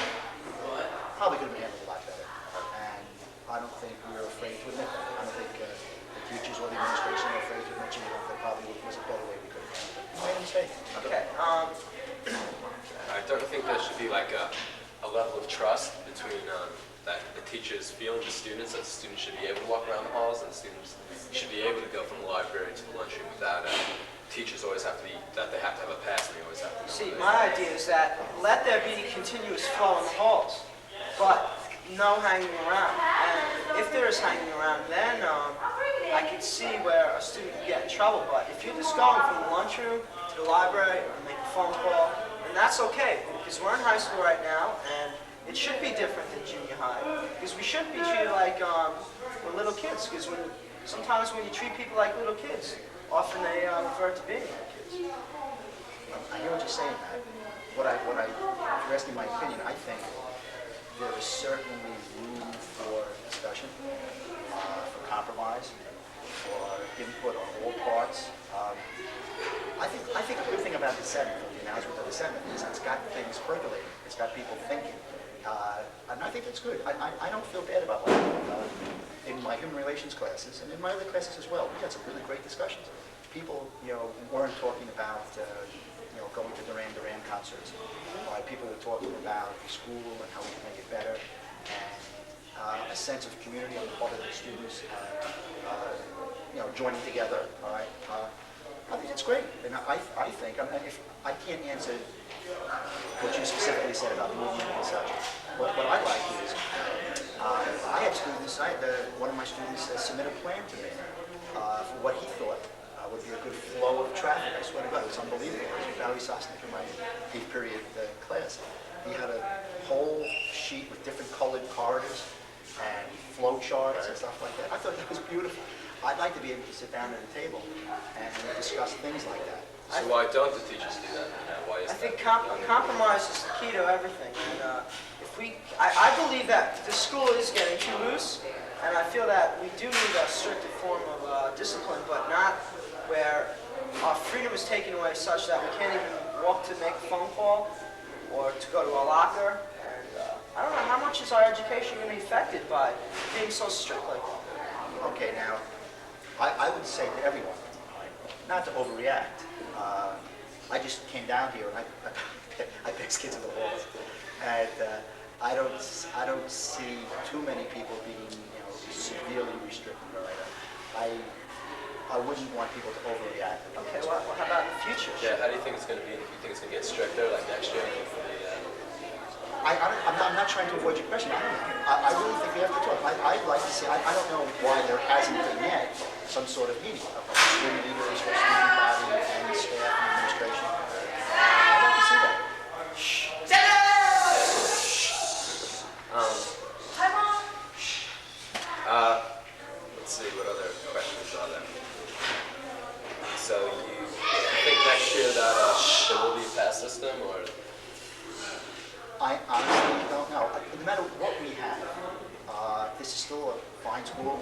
Probably could have been handled a lot better. And I don't think we're afraid to admit that. I don't think the teachers or the administration are afraid to admit that there probably was a better way we could have handled it. We made a mistake. Okay. I don't think there should be like a level of trust between that the teachers feel in the students, that the students should be able to walk around the halls, and the students should be able to go from the library to the lunchroom without teachers always have to be, that they have to have a pass and they always have to go. See, my idea is that let there be continuous flow in the halls, but no hanging around. And if there is hanging around, then I could see where a student could get in trouble. But if you're just going from the lunchroom to the library and make a phone call, then that's okay. Because we're in high school right now, and it should be different than junior high. Because we shouldn't be treated like we're little kids. Because sometimes when you treat people like little kids, often they revert to being little kids. I hear what you're saying, Matt. If you're asking my opinion, I think there is certainly room for discussion, for compromise, for input on all parts. I think a good thing about the 7th, the announcement of the 7th, is it's got things percolating. It's got people thinking. And I think that's good. I don't feel bad about that. In my human relations classes, and in my other classes as well, we had some really great discussions. People, weren't talking about, going to Duran Duran concerts. People were talking about the school and how we can make it better, and a sense of community on the part of the students, joining together. All right. I think it's great, and I think, if I can't answer what you specifically said about movement and such, what I like is, I had students, one of my students submit a plan to me for what he thought would be a good flow of traffic. I swear to God, it was unbelievable. It was Valerie Sosnick in my 8th period class. He had a whole sheet with different colored corridors and flow charts and stuff like that. I thought that was beautiful. I'd like to be able to sit down at a table and discuss things like that. So why don't the teachers do that? Why is I think compromise is the key to everything. And I believe that the school is getting too loose, and I feel that we do need a stricter form of discipline, but not where our freedom is taken away such that we can't even walk to make a phone call or to go to a locker. And I don't know, how much is our education going to be affected by being so strict like that? Okay, now, I would say to everyone, not to overreact. I just came down here and I pass kids in the halls, and I don't see too many people being severely restricted. Right? I wouldn't want people to overreact. Okay, well, how about in the future? Yeah, how do you think it's going to be? Do you think it's going to get stricter, like next year? I'm not trying to avoid your question. I really think we have to talk. I'd like to see, I don't know why there hasn't been yet some sort of meeting of student leaders, or student body, and staff and administration. I'd like to see that. Let's see, what other questions are there? So you think next there will be a pass system, or? I honestly don't know. No matter what we have, this is still a fine school.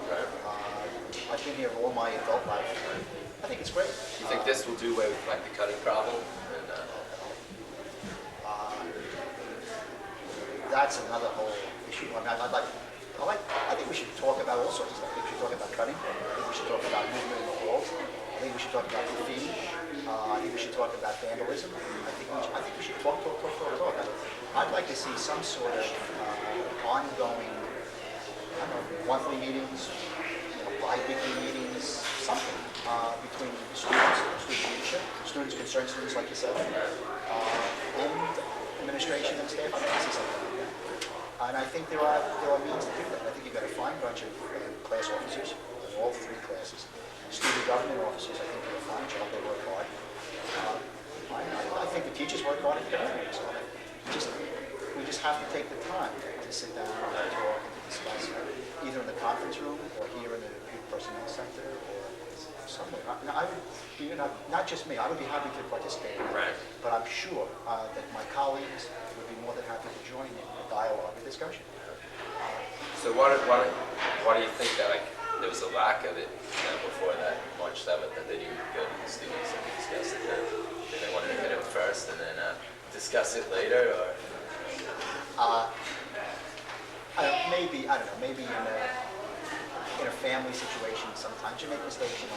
I've been here all my adult life. I think it's great. You think this will do away with like the cutting problem? And, that's another whole issue. I mean, I think we should talk about all sorts of stuff. I think we should talk about cutting. I think we should talk about movement in the walls. I think we should talk about graffiti. I think we should talk about vandalism. I think we should talk. I'd like to see some sort of ongoing, I don't know, monthly meetings, bi-weekly meetings, something between students, student leadership, students, concerned students, like you said, and administration and staff. I'd like to see something like that. And I think there are means to do that. I think you've got a fine bunch of class officers in all three classes. Student government officers, I think, do a fine job. They work hard. I think the teachers work hard at the community. So we just have to take the time to sit down and talk and to discuss, either in the conference room or here in the personnel center or somewhere. I would, not just me, I would be happy to participate in that. But I'm sure that my colleagues would be more than happy to join in a dialogue, a discussion. So why do you think that there was a lack of it before that March 7th, that they didn't go to the students and discuss it then? Did they want to hit it first and then discuss it later, or? Maybe, I don't know, maybe in a family situation, sometimes you make mistakes, you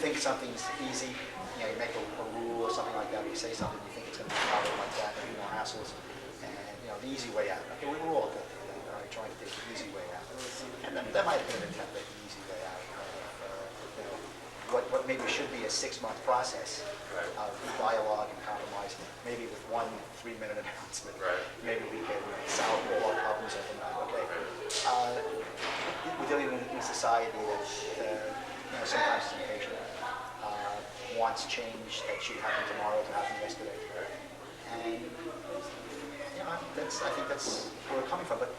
think something's easy, you make a rule or something like that, you say something, you think it's going to be followed like that, there'll be no hassles, and the easy way out. Okay, we were all guilty of that, all right, trying to take the easy way out. And then that might have been an attempt at the easy way out of what maybe should be a 6-month process of dialogue and compromise, maybe with one 3-minute announcement. Maybe we can solve all our problems overnight, okay? We're dealing in a society that sometimes is impatient, wants change that should happen tomorrow to happen yesterday. And I think that's where we're coming from. But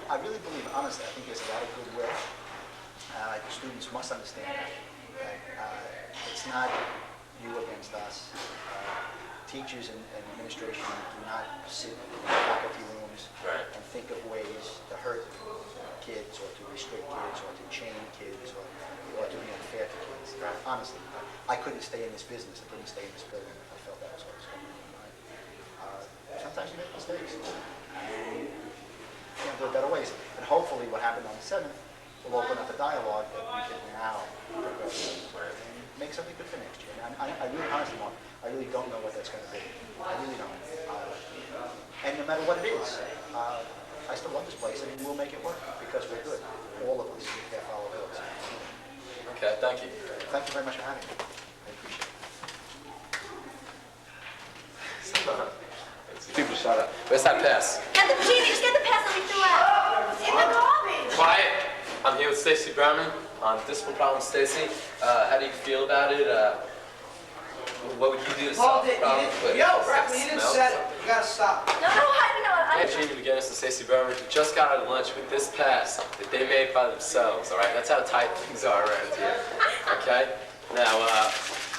I really believe, honestly, I think there's a lot of goodwill. Students must understand that it's not you against us. Teachers and administration do not sit in faculty rooms and think of ways to hurt kids or to restrict kids or to chain kids or to be unfair to kids. Honestly, I couldn't stay in this business. I couldn't stay in this building if I felt that was what was going on. Sometimes you make mistakes. And, there are better ways. And hopefully what happened on the 7th will open up a dialogue that we can now progress and make something good for next year. And I really, honestly, Mark, I really don't know what that's going to be. I really don't. And no matter what it is, I still love this place, and we'll make it work because we're good. All of us that follow bills. Okay, thank you. Thank you very much for having me. I appreciate it. People shut up. Where's that pass? Get the just get the pass that we threw out. It's in the garbage. Quiet. I'm here with Stacy Brownman on discipline problem. Stacy, how do you feel about it? What would you do to solve the problem? Bradley, you didn't set it. You gotta stop. No, I don't know. I'm Jamie McGinnis and Stacy Brownman, who just got out of lunch with this pass that they made by themselves, all right? That's how tight things are around here, okay? Now,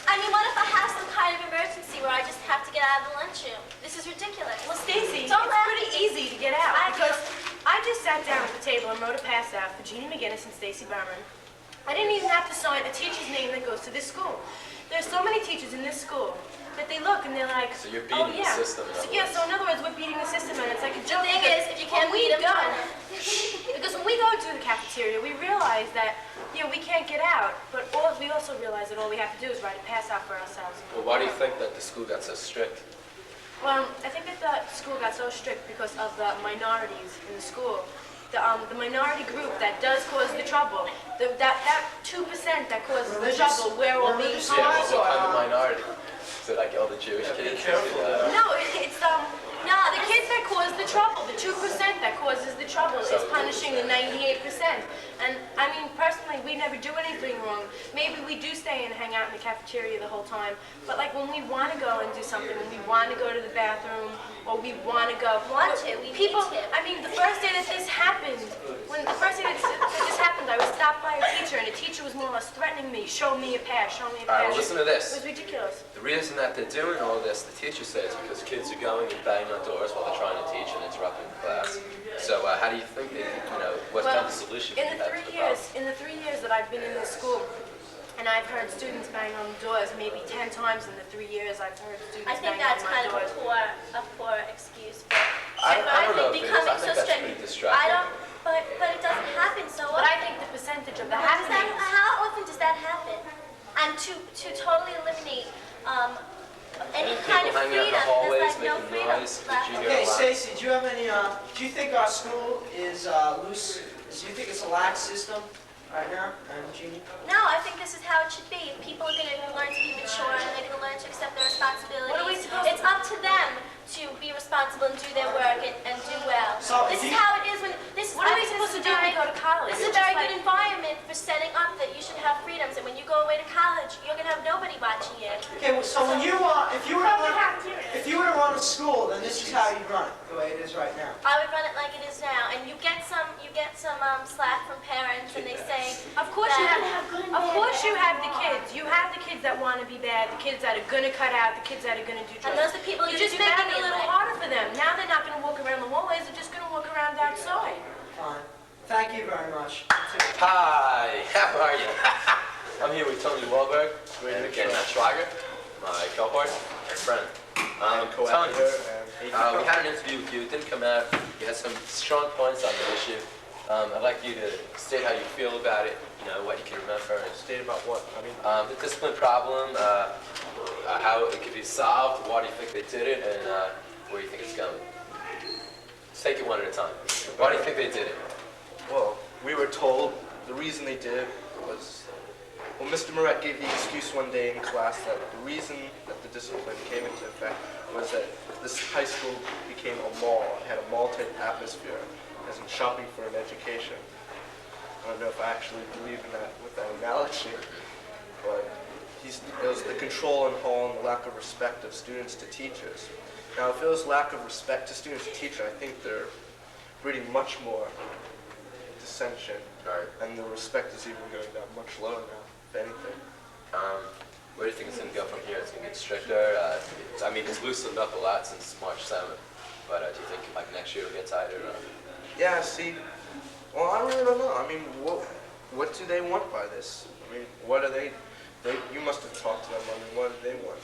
I mean, what if I have some kind of emergency where I just have to get out of the lunchroom? This is ridiculous. Well, Stacy, it's Don't laugh. pretty easy to get out because know. I just sat down at the table and wrote a pass out for Jeannie McGinnis and Stacy Berman. I didn't even have to sign a teacher's name that goes to this school. There's so many teachers in this school that they look and they're like, so you're beating oh, yeah. the system. So in other words, we're beating the system, and it's like a joke. The thing is, if you can't beat them, join them. Because when we go to the cafeteria, we realize that we can't get out, but we also realize that all we have to do is write a pass out for ourselves. Well, why do you think that the school got so strict? Well, I think that the school got so strict because of the minorities in the school. The minority group that does cause the trouble, that 2% that causes the trouble, we're all being Yeah, well, what kind of minority? Is it like all the Jewish kids? No, it's the kids that cause the trouble. The 2% that causes the trouble is punishing the 98%. And I mean, personally, we never do anything wrong. Maybe we do stay and hang out in the cafeteria the whole time. But like when we want to go and do something, when we want to go to the bathroom, or we want to go, we need to. I mean, the first day that this happened, when the first day that this happened, happened. I was stopped by a teacher, and a teacher was more or less threatening me, show me a pass, show me a All right, pass. well, listen to this. It was ridiculous. The reason that they're doing all this, the teacher says, because kids are going and banging on doors while they're trying to teach and interrupting the class. So how do you think they, what kind of solution do you have to the problem? In the 3 years that I've been in this school, and I've heard students bang on the doors maybe 10 times in the 3 years I've heard students I think bang that's on my kind of doors. a poor excuse. But I don't know if it is. becoming I think so that's strict. pretty distracting. I don't. But it doesn't happen so But often. I think the percentage of the How does that? happenings. How often does that happen? And to totally eliminate any kind of People hanging out in the freedom, hallways, there's like no making freedom noise. left. Did you hear Okay, a lot? Stacy, do you have any, do you think our school is loose? Do you think it's a lax system right now? And Jeannie? No, I think this is how it should be. People are going to learn to be mature and they're going to learn to accept their responsibilities. What are we supposed It's up to them to be responsible and do their work and do well. So This if is you- how it is when this is. What are we I think supposed this to do when we go to college? This is a It's very just good like- environment for setting up that you should have freedoms, and when you go away to college, you're going to have nobody watching you. Okay, well, so when you, if you were to run a school, then this is how you'd run it, the way it is right now. I would run it like it is now, and you get some slack from parents, and they say, Of course you that- have. Of course you have the kids. You have the kids that want to be bad, the kids that are gonna cut out, the kids that are gonna do drugs. And those are the people You who just do make bad it a little anyway. harder for them. Now they're not gonna walk around the hallways. They're just gonna walk around outside. Fine. Thank you very much. Hi, how are you? I'm here with Tony Wahlberg and again Matt Schwager, my cohort and friend. Tony, we had an interview with you. It didn't come out. You had some strong points on the issue. I'd like you to state how you feel about it, what you can remember. State about what? I mean, the discipline problem, how it could be solved, why do you think they did it, and where you think it's going. Let's take it one at a time. Why do you think they did it? well, we were told the reason they did it was, well, Mr. Moret gave the excuse one day in class that the reason that the discipline came into effect was that this high school became a mall. It had a mall-type atmosphere, as in shopping for an education. I don't know if I actually believe in that with that analogy, but it was the control and haul and the lack of respect of students to teachers. Now, if it was lack of respect to students to teachers, I think they're breeding much more dissension, and the respect is even going down much lower now, if anything. Where do you think it's going to go from here? It's going to get stricter? I mean, it's loosened up a lot since March 7th, but do you think like next year it'll get tighter? Yeah, see, well, I really don't know. I mean, what do they want by this? I mean, what are they you must have talked to them. I mean, what do they want?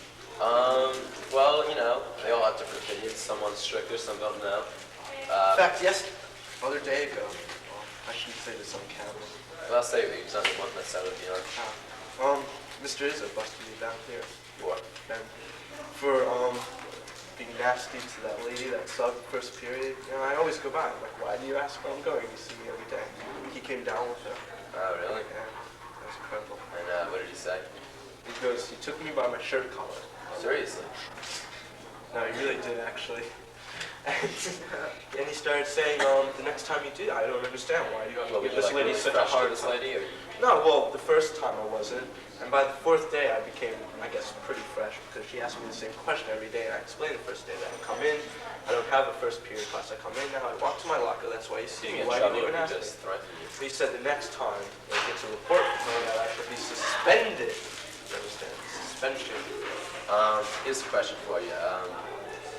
Well, they all have different opinions. Some want stricter, some don't know. In fact, other day ago, well, I shouldn't say this on camera. Well, I'll say it. He's not the one that's out of the yard. Mr. Izzo busted me down here. What? And for being nasty to that lady that subbed first period. I always go by. I'm like, why do you ask where I'm going? You see me every day. He came down with her. Oh, really? Yeah, that was incredible. And what did he say? He took me by my shirt collar. Seriously? No, he really did, actually. And he started saying, the next time you do that, I don't understand why you have to give this lady such a hard time. No, well, the first time I wasn't. And by the fourth day, I became, I guess, pretty fresh because she asked me the same question every day. And I explained the first day that I come in, I don't have a first period class. I come in now, I walk to my locker. That's why you see me. Why didn't you even ask me? So he said the next time when he gets a report from me that I should be suspended. You understand? Suspension. Here's a question for you.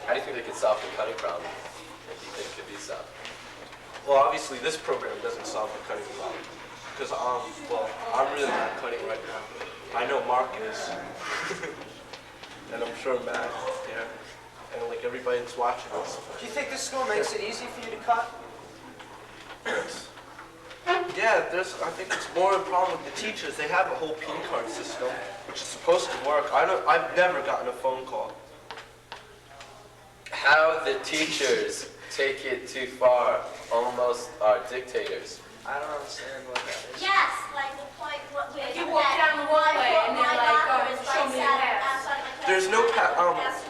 How do you think they could solve the cutting problem? If you think it could be solved? Well, obviously this program doesn't solve the cutting problem. Because, well, I'm really not cutting right now. I know Mark is. And I'm sure Matt, and like everybody that's watching this. Do you think this school makes it easy for you to cut? Yeah, I think it's more a problem with the teachers. They have a whole P card system, which is supposed to work. I've never gotten a phone call. How the teachers take it too far almost are dictators. I don't understand what that is. Yes, like the point where You walk down the hallway and they're like, show me your pass. There's no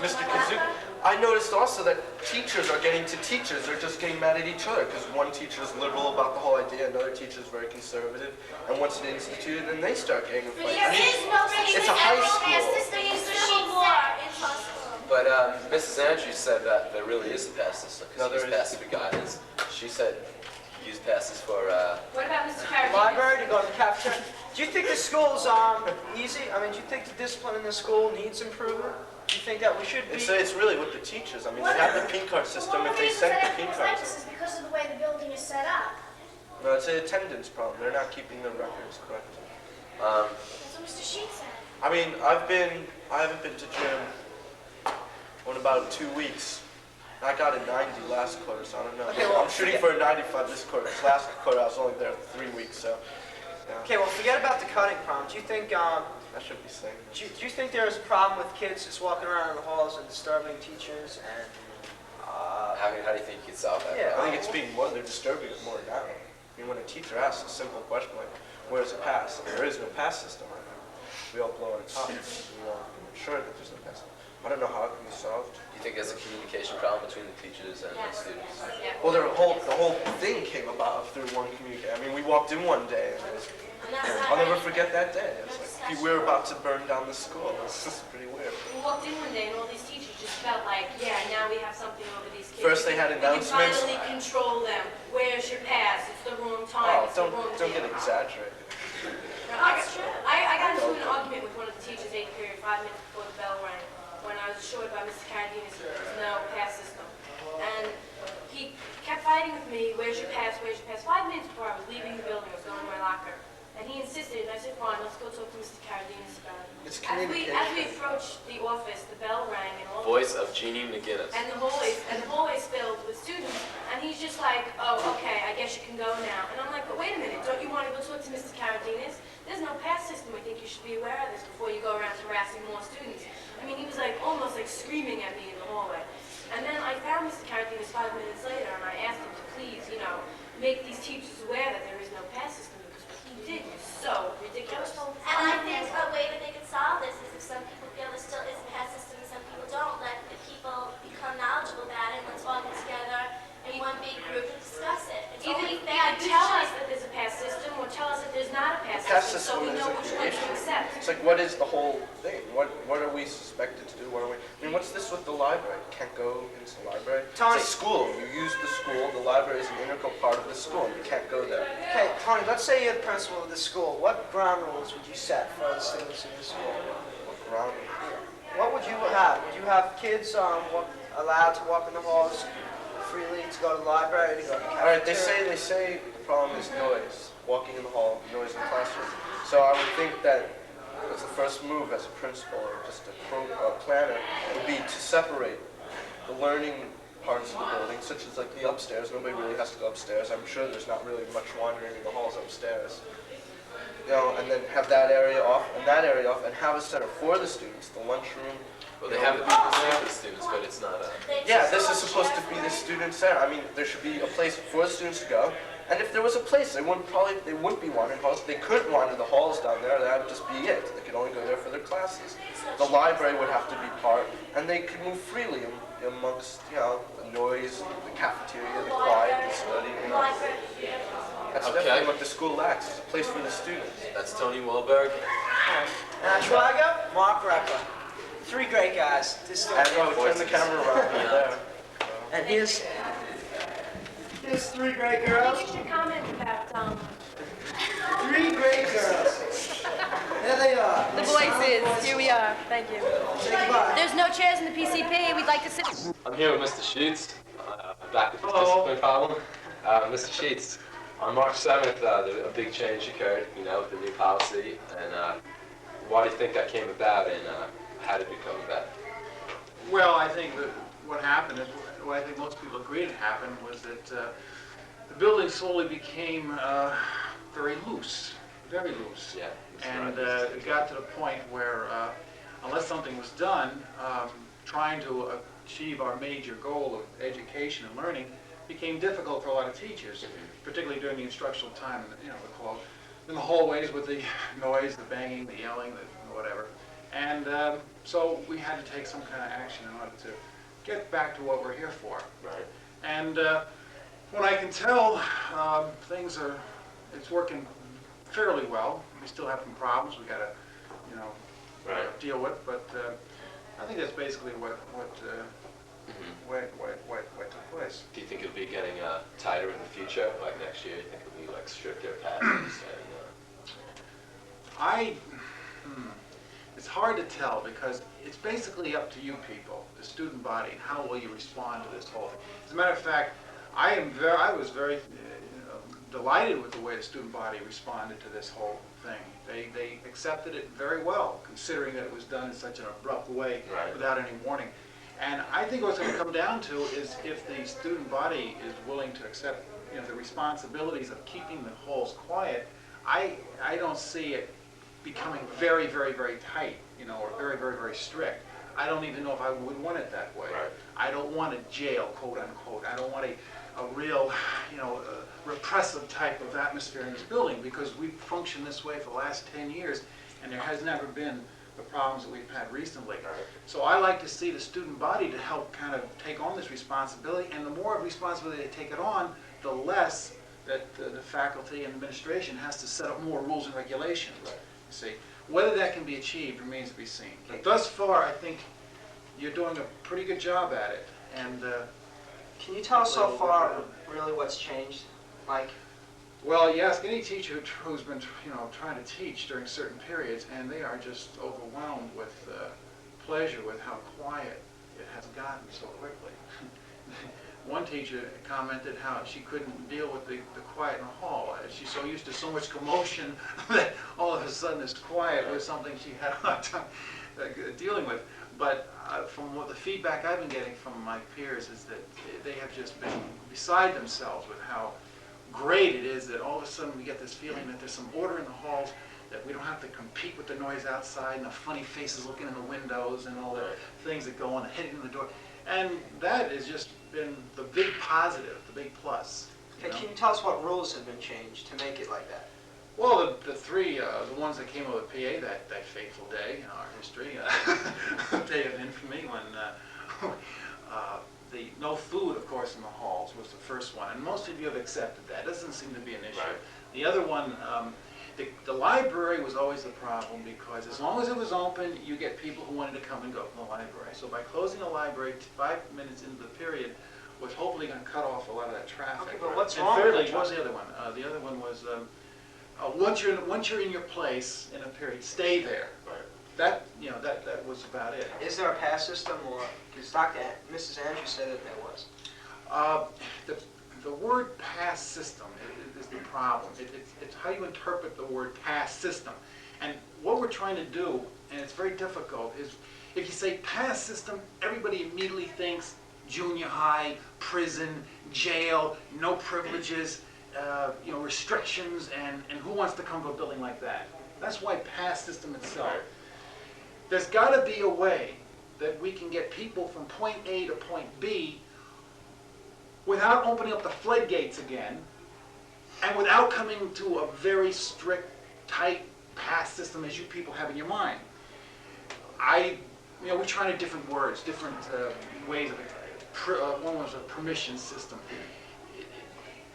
Mr. Kazuki. I noticed also that teachers are getting to teachers. They're just getting mad at each other because one teacher is liberal about the whole idea, another teacher is very conservative. And once it's instituted, then they start getting a fight. It's a high school. But Mrs. Andrews said that there really is a pass system because she's passing the guidance. She said use passes for, What about Mr. Carradine? Library to go to the cafeteria. Do you think the school's easy? I mean, do you think the discipline in the school needs improvement? Do you think that we should be? It's really with the teachers. I mean, they have the pink card system. If they sent the pink card system. Is because of the way the building is set up. No, it's an attendance problem. They're not keeping their records correct. That's what Mr. Sheets said. I mean, I haven't been to gym in about 2 weeks. I got a 90 last quarter, so I don't know. Okay, well, I'm shooting for a 95 this quarter. This last quarter, I was only there 3 weeks, so. Yeah. Okay, well, forget about the cutting problem. Do you think? I should be saying. Do you think there's a problem with kids just walking around in the halls and disturbing teachers and? how do you think you could solve that? Yeah, I think it's being more. They're disturbing it more now. I mean, when a teacher asks a simple question like, "Where's the pass?" There is no pass system. We all blow our tops. We all ensure that there's no pass. I don't know how it can be solved. Do you think there's a communication problem between the teachers and the students? Well, the whole thing came about through one communication. I mean, we walked in one day, and I'll never forget that day. It was like we were about to burn down the school. This is pretty weird. We walked in one day and all these teachers just felt like, yeah, now we have something over these kids. First they had announcements. We can finally control them. Where's your pass? It's the wrong time. Oh, don't get exaggerated. I got into an argument with one of the teachers 8th period, 5 minutes before the bell rang, when I was assured by Mr. Carradine there was no pass system. And he kept fighting with me, where's your pass, where's your pass? 5 minutes before I was leaving the building, I was going to my locker. And he insisted, and I said, fine, let's go talk to Mr. Carradine about it. It's As we approached the office, the bell rang and all. Voice of Jeannie McGinnis. And the hallway's filled with students, and he's just like, oh, okay, I guess you can go now. And I'm like, but wait a minute, don't you want to go talk to Mr. Carradine? There's no pass system. I think you should be aware of this before you go around harassing more students. I mean, he was like almost like screaming at me in the hallway. And then I found Mr. Carradine 5 minutes later, and I asked him to please, make these teachers aware that there is no pass system, because what he did was so ridiculous. And I think a way that they could solve this is if some people feel there still is a pass system and some people don't, let the people become knowledgeable about it, and let's all get together in one big group and discuss it. It's only fair. Tell us that there's a pass system, or tell us that there's not a pass system, so we know which one to accept. It's like, what is the whole thing? What are we suspected to do? I mean, what's this with the library? Can't go into the library? Tony. It's a school. You use the school. The library is an integral part of the school. You can't go there. Okay, Tony, let's say you're the principal of the school. What ground rules would you set for the students in the school? What ground rules? What would you have? Would you have kids allowed to walk in the halls freely, to go to the library, to go to the cafeteria? All right, they say the problem is noise. Walking in the hall, noise in the classroom. So I would think that as the first move as a principal or just a planner would be to separate the learning parts of the building, such as like the upstairs. Nobody really has to go upstairs. I'm sure there's not really much wandering in the halls upstairs. And then have that area off and that area off, and have a center for the students, the lunchroom. Well, they have it for the students, but it's not a... Yeah, this is supposed to be the student center. I mean, there should be a place for the students to go. And if there was a place, they wouldn't be wandering halls. They couldn't wander the halls down there. That would just be it. They could only go there for their classes. The library would have to be part, and they could move freely amongst, the noise, the cafeteria, the quiet, the study. That's definitely what the school lacks. It's a place for the students. That's Tony Wahlberg. Schwager, Mark Reckler. 3 great guys. And turn the camera around there. And here's 3 great girls. I think you should comment about 3 great girls. There they are. the voices. Here we are. Thank you. Say goodbye. There's no chairs in the PCP. We'd like to sit. I'm here with Mr. Sheets, back with the discipline problem. Mr. Sheets, on March 7th, a big change occurred, with the new policy, and why do you think that came about, and how did it come about? Well, I think that what happened is, what I think most people agreed happened was that the building slowly became very loose. Yeah. And it got to the point where, unless something was done, trying to achieve our major goal of education and learning became difficult for a lot of teachers, particularly during the instructional time, in the hallways with the noise, the banging, the yelling, the whatever. And so we had to take some kind of action in order to get back to what we're here for. Right. And what I can tell, it's working fairly well. We still have some problems we got to, deal with, but I think that's basically what what took place. Do you think it'll be getting tighter in the future? Like next year, you think it'll be like stricter passes? It's hard to tell because it's basically up to you people, the student body, and how will you respond to this whole thing. As a matter of fact, I was very delighted with the way the student body responded to this whole thing. They accepted it very well, considering that it was done in such an abrupt way, without any warning. And I think what's going to come down to is if the student body is willing to accept, the responsibilities of keeping the halls quiet. I don't see it becoming very, very, very tight, or very, very, very strict. I don't even know if I would want it that way. I don't want a jail, quote unquote. I don't want a real, repressive type of atmosphere in this building, because we've functioned this way for the last 10 years, and there has never been the problems that we've had recently. So I like to see the student body to help kind of take on this responsibility, and the more responsibility they take it on, the less that the faculty and administration has to set up more rules and regulations. You see, whether that can be achieved remains to be seen. But thus far, I think you're doing a pretty good job at it. And can you tell us so far really what's changed, Mike? Well, you ask any teacher who's been, trying to teach during certain periods, and they are just overwhelmed with pleasure with how quiet it has gotten so quickly. One teacher commented how she couldn't deal with the quiet in the hall. She's so used to so much commotion that all of a sudden this quiet was something she had a hard time dealing with. But from what the feedback I've been getting from my peers is that they have just been beside themselves with how great it is that all of a sudden we get this feeling that there's some order in the halls, that we don't have to compete with the noise outside and the funny faces looking in the windows and all the things that go on, hitting the door. And that has just been the big positive, the big plus. Okay, can you tell us what rules have been changed to make it like that? Well, the ones that came up with PA that fateful day in our history, day of infamy, when the no food, of course, in the halls was the first one, and most of you have accepted that. It doesn't seem to be an issue. The other one, the library was always the problem, because as long as it was open, you get people who wanted to come and go from the library. So by closing the library 5 minutes into the period was hopefully going to cut off a lot of that traffic. Okay, but what's and wrong thirdly, with that what was the other one? The other one was once you're in your place in a period, stay there. That was about it. Is there a pass system, or because Mrs. Andrews said that there was? The word pass system is the problem. It's how you interpret the word pass system. And what we're trying to do, and it's very difficult, is if you say pass system, everybody immediately thinks junior high, prison, jail, no privileges, restrictions, and who wants to come to a building like that? That's why pass system itself. There's got to be a way that we can get people from point A to point B without opening up the floodgates again, and without coming to a very strict, tight pass system as you people have in your mind. We tried different words, different ways of it. One was a permission system.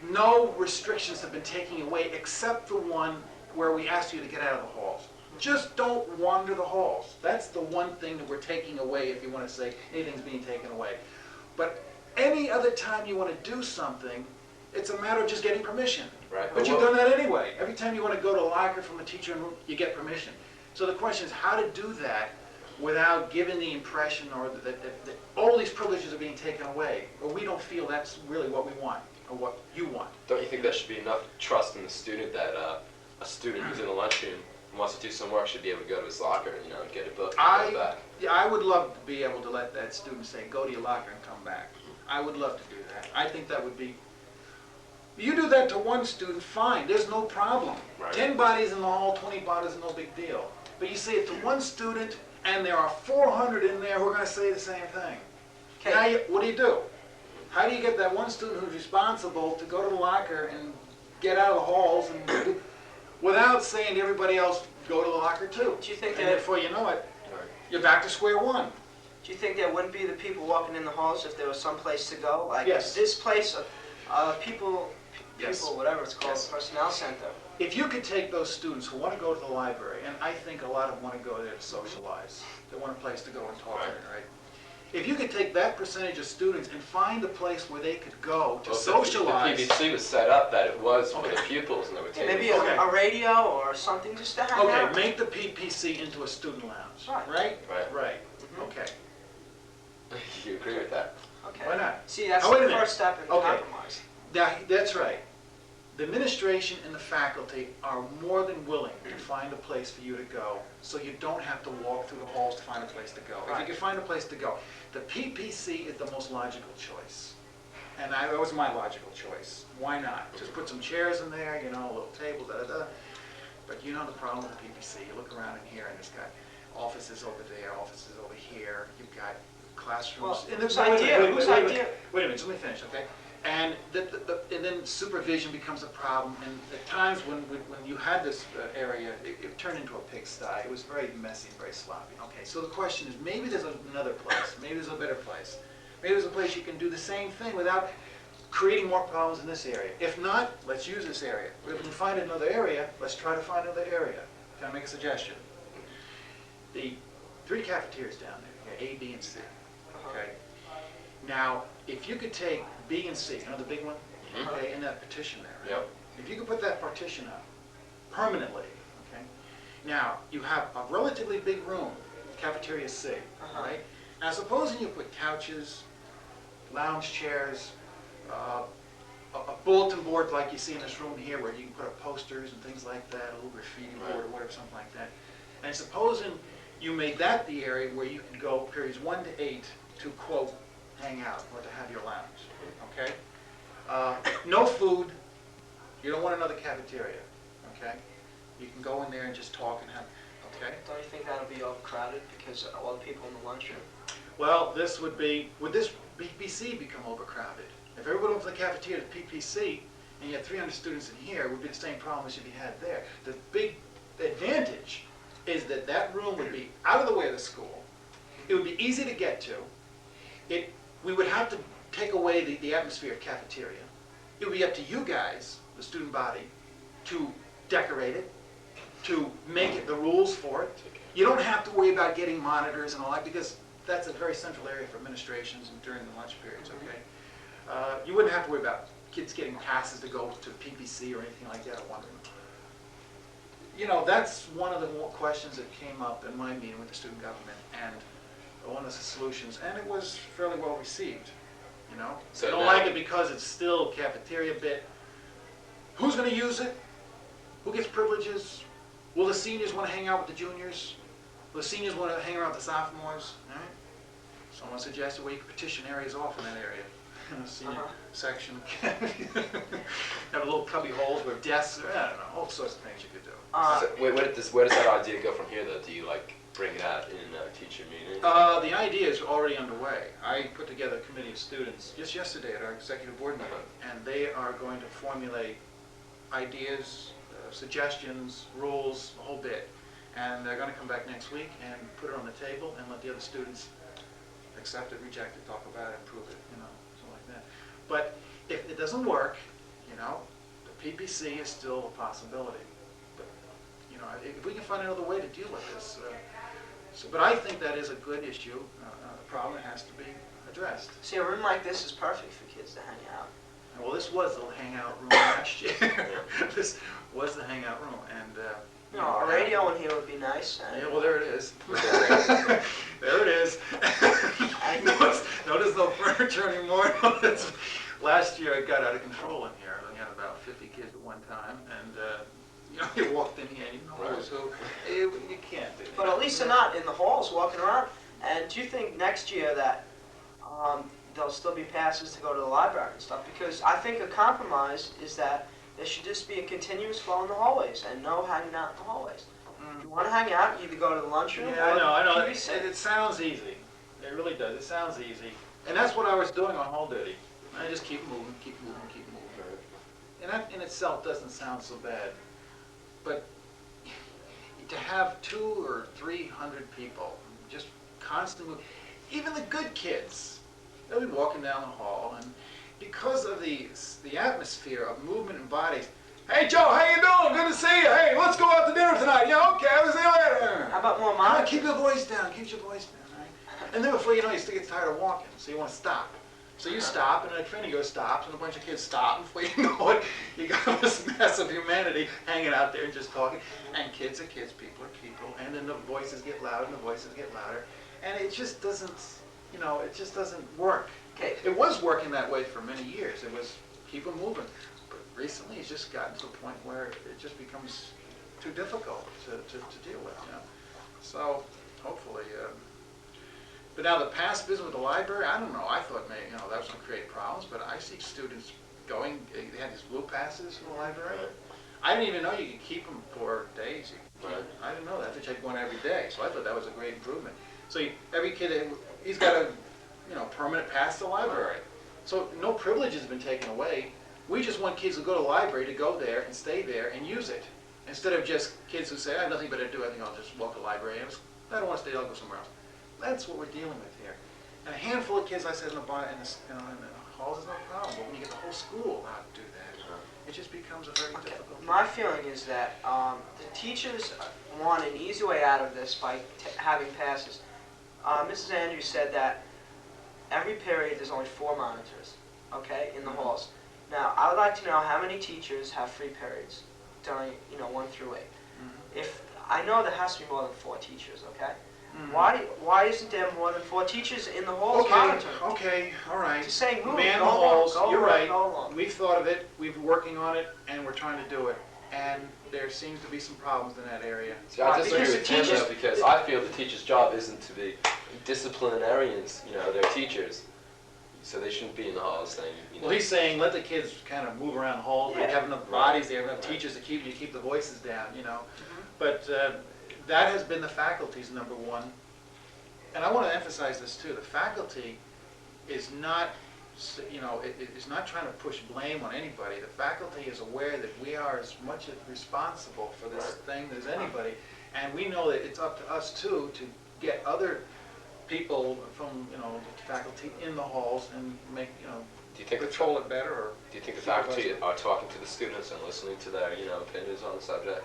No restrictions have been taken away except the one where we asked you to get out of the halls. Just don't wander the halls. That's the one thing that we're taking away, if you want to say anything's being taken away. But any other time you want to do something, it's a matter of just getting permission. But you've done that anyway. Every time you want to go to a locker from a teacher, you get permission. So the question is how to do that without giving the impression or that all these privileges are being taken away, or we don't feel that's really what we want or what you want. Don't you think there should be enough trust in the student that a student who's in the lunchroom and wants to do some work should be able to go to his locker and get a book and go back? Yeah, I would love to be able to let that student say, go to your locker and come back. I would love to do that. I think that would be... You do that to one student, fine, there's no problem. 10 bodies in the hall, 20 bodies, no big deal. But you say it to one student, and there are 400 in there who are going to say the same thing. Now, what do? How do you get that one student who's responsible to go to the locker and get out of the halls and without saying to everybody else, go to the locker too? Do you think that before you know it, you're back to square one? Do you think there wouldn't be the people walking in the halls if there was some place to go? Like Yes. this place, people, Yes. whatever it's called, personnel center. If you could take those students who want to go to the library, and I think a lot of them want to go there to socialize, they want a place to go and talk, right? If you could take that percentage of students and find a place where they could go to Well, socialize. The PBC was set up that it was for the pupils and there were tables. Maybe a radio or something just to hang out. Okay, make the PPC into a student lounge. Right? Right. Okay. You agree with that? Okay. Why not? See, that's Oh, wait a the minute. first step in compromise. That's right. The administration and the faculty are more than willing to find a place for you to go, so you don't have to walk through the halls to find a place to go. If you can find a place to go. The PPC is the most logical choice. And that was my logical choice. Why not? Just put some chairs in there, you know, a little table, da-da-da. But you know the problem with the PPC. You look around in here and it's got offices over there, offices over here. You've got classrooms. Well, whose idea? Wait a minute, let me finish, okay? And and then supervision becomes a problem. And at times when you had this area, it turned into a pigsty. It was very messy, very sloppy. Okay, so the question is, maybe there's another place. Maybe there's a better place. Maybe there's a place you can do the same thing without creating more problems in this area. If not, let's use this area. If we can find another area, let's try to find another area. Can I make a suggestion? The 3 cafeterias down there, A, B, and C. Okay. Now, if you could take B and C, you know the big one, okay, in that partition there, right? Yep. If you could put that partition up permanently, okay. Now you have a relatively big room, cafeteria C, right? Now supposing you put couches, lounge chairs, a bulletin board like you see in this room here, where you can put up posters and things like that, a little graffiti board or whatever, something like that. And supposing you made that the area where you could go periods 1 to 8 to quote hang out or to have your lounge, okay? No food. You don't want another cafeteria, okay? You can go in there and just talk and have, okay? Don't you think that'll be overcrowded because of all the people in the lunchroom? Well, would this PPC become overcrowded? If everyone went from the cafeteria to PPC and you had 300 students in here, it would be the same problem as if you had there. The big advantage is that that room would be out of the way of the school. It would be easy to get to. We would have to take away the atmosphere of cafeteria. It would be up to you guys, the student body, to decorate it, to make it the rules for it. You don't have to worry about getting monitors and all that because that's a very central area for administrations and during the lunch periods, okay? You wouldn't have to worry about kids getting passes to go to PPC or anything like that at one room. You know, that's one of the more questions that came up in my meeting with the student government and one of the solutions, and it was fairly well received, you know? So they don't like it because it's still cafeteria bit. Who's going to use it? Who gets privileges? Will the seniors want to hang out with the juniors? Will the seniors want to hang around with the sophomores? All right? Someone suggested we could petition areas off in that area. Senior section. Have a little cubby holes where desks, I don't know, all sorts of things you could do. So, wait, where does that idea go from here, though? Do you, like, bring it out in a teacher meeting? The idea is already underway. I put together a committee of students just yesterday at our executive board meeting, and they are going to formulate ideas, suggestions, rules, the whole bit. And they're going to come back next week and put it on the table and let the other students accept it, reject it, talk about it, improve it, you know, something like that. But if it doesn't work, you know, the PPC is still a possibility. But, you know, if we can find another way to deal with this. But I think that is a good issue, a problem that has to be addressed. See, a room like this is perfect for kids to hang out. Well, this was the hangout room last year. This was the hangout room, and you know, a radio in here would be nice. Yeah, well, there it is. There it is. Notice no furniture anymore. Last year it got out of control in here. We had about 50 kids at one time, and you know, you walked in here and you know who was who. You can't do that. But at least they're not in the halls walking around. And do you think next year that there'll still be passes to go to the library and stuff? Because I think a compromise is that there should just be a continuous flow in the hallways and no hanging out in the hallways. If you want to hang out, you either go to the lunchroom or I know. PBC. It sounds easy. It really does. It sounds easy. And that's what I was doing on hall duty. I just keep moving, keep moving, keep moving. And that in itself doesn't sound so bad. But to have 200 or 300 people just constantly, even the good kids, they'll be walking down the hall, and because of the atmosphere of movement and bodies, hey Joe, how you doing? Good to see you. Hey, let's go out to dinner tonight. Yeah, okay, we'll see you later. How about more Come on, monitors? keep your voice down. Keep your voice down, right? And then before you know, you still get tired of walking, so you want to stop. So you stop, and then a trainer goes stops, and a bunch of kids stop, and before you know it, you got this mess of humanity hanging out there and just talking. And kids are kids, people are people, and then the voices get louder, and the voices get louder, and it just doesn't, you know, it just doesn't work. Okay. It was working that way for many years. It was keep them moving, but recently it's just gotten to the point where it just becomes too difficult to deal with, you know. So hopefully. But now the past visit with the library, I don't know. I thought maybe, you know, that was going to create problems, but I see students going, they had these blue passes in the library. I didn't even know you could keep them for days. I didn't know that. I thought you had one every day, so I thought that was a great improvement. So every kid, he's got a, you know, permanent pass to the library. So no privilege has been taken away. We just want kids who go to the library to go there and stay there and use it. Instead of just kids who say, I have nothing better to do, I think I'll just walk to the library. I don't want to stay, I'll go somewhere else. That's what we're dealing with here. And a handful of kids, I said, in the halls is no problem. But when you get the whole school how to do that, it just becomes a very difficult. My feeling is that the teachers want an easy way out of this by having passes. Mrs. Andrews said that every period there's only 4 monitors, okay, in the halls. Now, I would like to know how many teachers have free periods during, 1 through 8. If I know there has to be more than 4 teachers, okay? Why isn't there more than 4 teachers in the halls monitoring? Okay, all right. Just saying, move, Man go the halls, along, you're right. go along. We've thought of it, we've been working on it, and we're trying to do it. And there seems to be some problems in that area. See, I disagree with Tim though, because I feel the teacher's job isn't to be disciplinarians, they're teachers. So they shouldn't be in the halls saying, Well, he's saying let the kids kind of move around the halls. They have enough bodies, they have enough teachers to keep the voices down, But that has been the faculty's number one. And I want to emphasize this too. The faculty is not, is not trying to push blame on anybody. The faculty is aware that we are as much responsible for this thing as anybody. And we know that it's up to us too to get other people from, the faculty in the halls and make, do you think control it better? Or do you think the faculty are talking to the students and listening to their, opinions on the subject?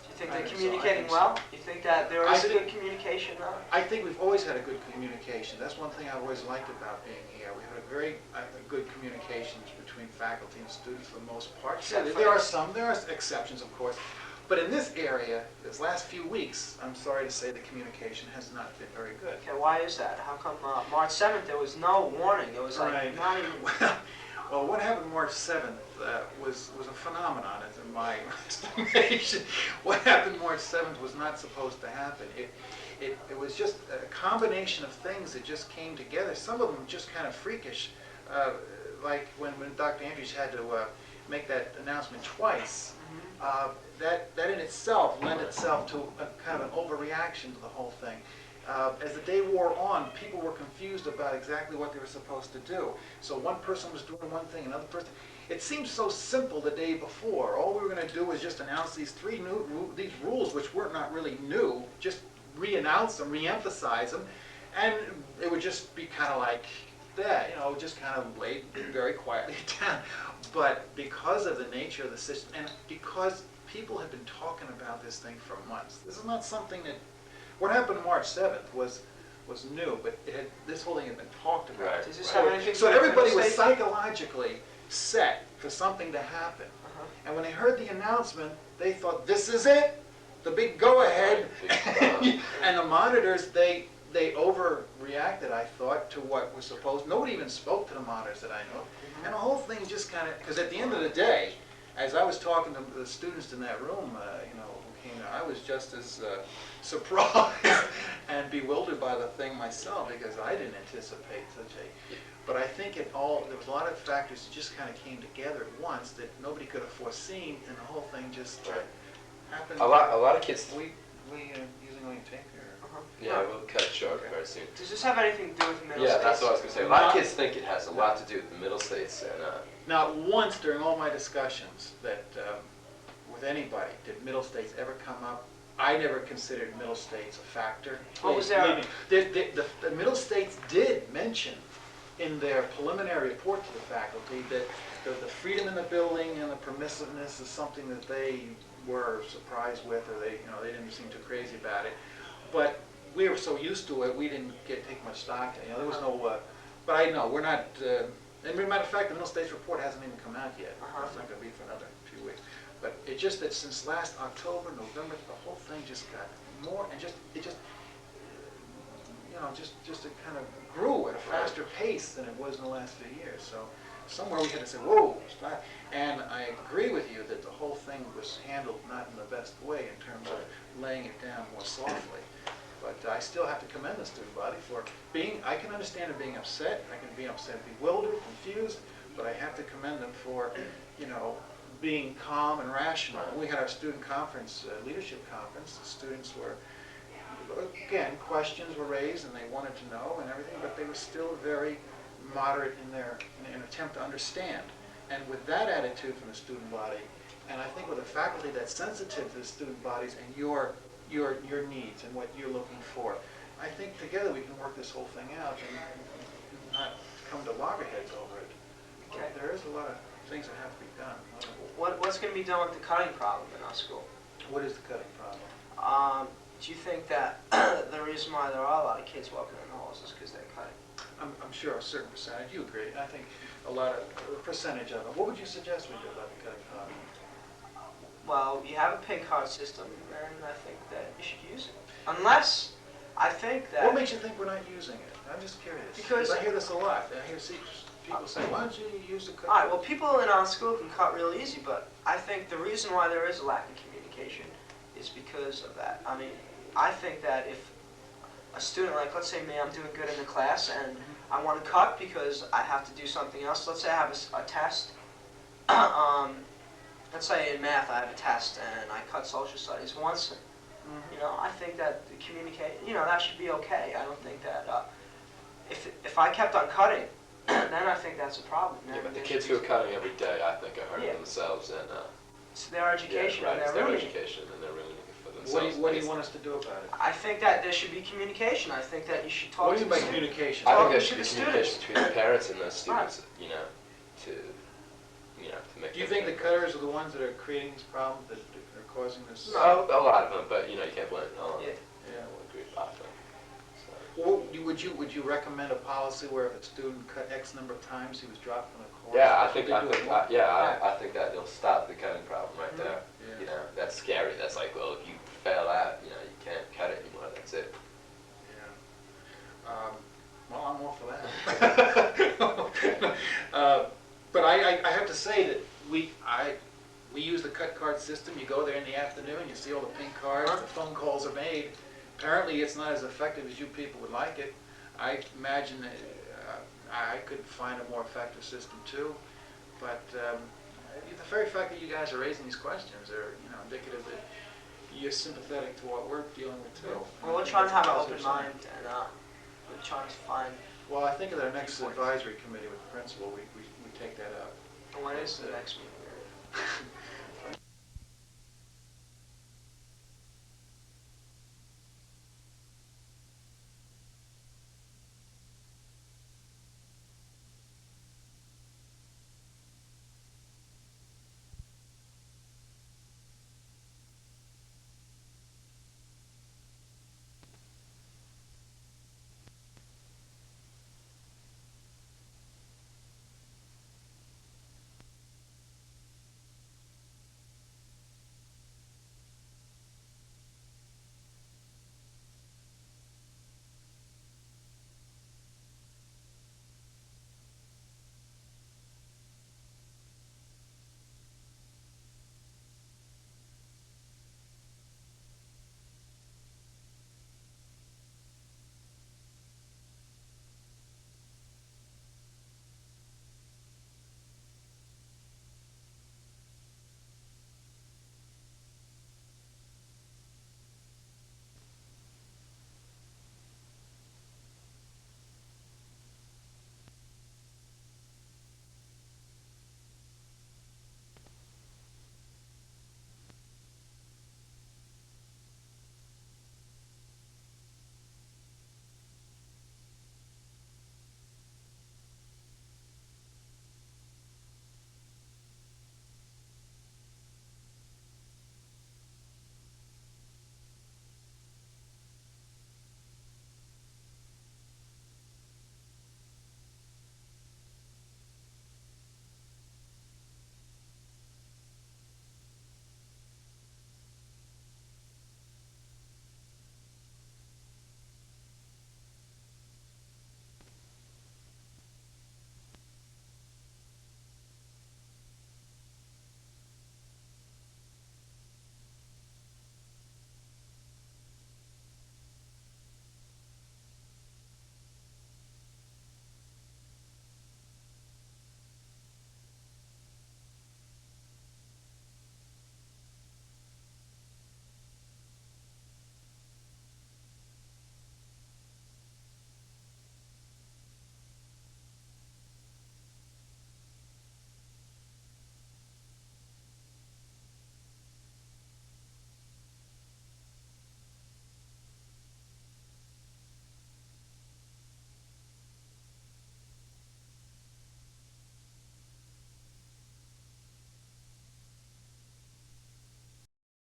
Do you think they're communicating well? You think that there is good communication now? I think we've always had a good communication. That's one thing I've always liked about being here. We have a very good communications between faculty and students for the most part. There are exceptions, of course. But in this area, this last few weeks, I'm sorry to say the communication has not been very good. Okay, why is that? How come March 7th there was no warning? It was like not even... Well, what happened March 7th was a phenomenon, in my estimation. What happened March 7th was not supposed to happen. It was just a combination of things that just came together. Some of them just kind of freakish, like when Dr. Andrews had to make that announcement twice. That in itself lent itself to a kind of an overreaction to the whole thing. As the day wore on, people were confused about exactly what they were supposed to do. So one person was doing one thing, another person. It seemed so simple the day before. All we were going to do was just announce these these rules, which were not really new. Just re-announce them, re-emphasize them, and it would just be kind of like that, just kind of laid very quietly down. But because of the nature of the system, and because people have been talking about this thing for months, this is not something that. What happened March 7th was new, but this whole thing had been talked about. Right. Does this have anything to So do with everybody was middle state? psychologically set for something to happen. And when they heard the announcement, they thought, this is it, the big go-ahead. And the monitors, they overreacted, I thought, to what was supposed. Nobody even spoke to the monitors that I know. And the whole thing just kind of, because at the end of the day, as I was talking to the students in that room, I was just as surprised and bewildered by the thing myself because I didn't anticipate such a. But I think there was a lot of factors that just kind of came together at once that nobody could have foreseen, and the whole thing just happened. A lot of kids. We using only tape here. Yeah, we'll cut it short very soon. Does this have anything to do with middle states? Yeah, that's what I was going to say. A lot of kids think it has a lot to do with the middle states. And, Not once during all my discussions that with anybody did middle states ever come up. I never considered middle states a factor. What was there? The middle states did mention in their preliminary report to the faculty that the freedom in the building and the permissiveness is something that they were surprised with, or they didn't seem too crazy about it. But we were so used to it, we didn't take much stock in it. You know, there was no, but I know, we're not, and as a matter of fact, the middle stage report hasn't even come out yet. It's not gonna be for another few weeks. But it's just that since last October, November, the whole thing just got more, and it just, you know, just it kind of grew at a faster pace than it was in the last few years. So somewhere we had to say, whoa, stop. And I agree with you that the whole thing was handled not in the best way in terms of laying it down more softly. But I still have to commend the student body for being, I can understand them being upset, I can be upset, bewildered, confused, but I have to commend them for, you know, being calm and rational. We had our student conference, leadership conference. The students were, again, questions were raised and they wanted to know and everything, but they were still very moderate in an attempt to understand. And with that attitude from the student body, and I think with a faculty that's sensitive to the student bodies and your needs and what you're looking for, I think together we can work this whole thing out and not come to loggerheads over it. Okay. There is a lot of things that have to be done. What's going to be done with the cutting problem in our school? What is the cutting problem? Do you think that the reason why there are a lot of kids walking in the halls is because they're cutting? I'm sure a certain percentage. You agree. I think a percentage of it. What would you suggest we do about the cutting problem? Well, you have a pay card system, and I think that you should use it. Unless, I think that... What makes you think we're not using it? I'm just curious. Because I hear this a lot. I hear people say, why don't you use the cut? All right, well, people in our school can cut real easy, but I think the reason why there is a lack of communication is because of that. I mean, I think that if a student, like let's say me, I'm doing good in the class, and I want to cut because I have to do something else. Let's say I have a test. Let's say in math I have a test and I cut social studies once. You know, I think that the that should be okay. I don't think that if I kept on cutting, then I think that's a problem. Yeah, but the kids who are cutting every day, I think, are hurting themselves and. It's their education. Yeah, right. And it's they're their ruining education, and they're ruining it for themselves. What do you want us to do about it? I think that there should be communication. I think that you should talk. What do you mean by communication? I think there should be communication between the parents and the students. Right. You know, to make. Do you think the cutters are the ones that are creating these problems that are causing this? No, a lot of them, but you can't blame it all. Yeah. I would agree with that. Well, would you recommend a policy where if a student cut X number of times, he was dropped from the course? Yeah, I think that you'll stop the cutting problem right there. Yeah. You know, that's scary. That's like, well, if you fail out, you can't cut it anymore. That's it. Yeah. Well, I'm all for that. But I have to say that we use the cut card system. You go there in the afternoon, you see all the pink cards, the phone calls are made. Apparently it's not as effective as you people would like it. I imagine that I could find a more effective system too. But the very fact that you guys are raising these questions are indicative that you're sympathetic to what we're dealing with too. Well, we're trying to have an open mind, and we're trying to find... Well, I think at our next advisory committee with the principal, we take that up. And when is the next meeting?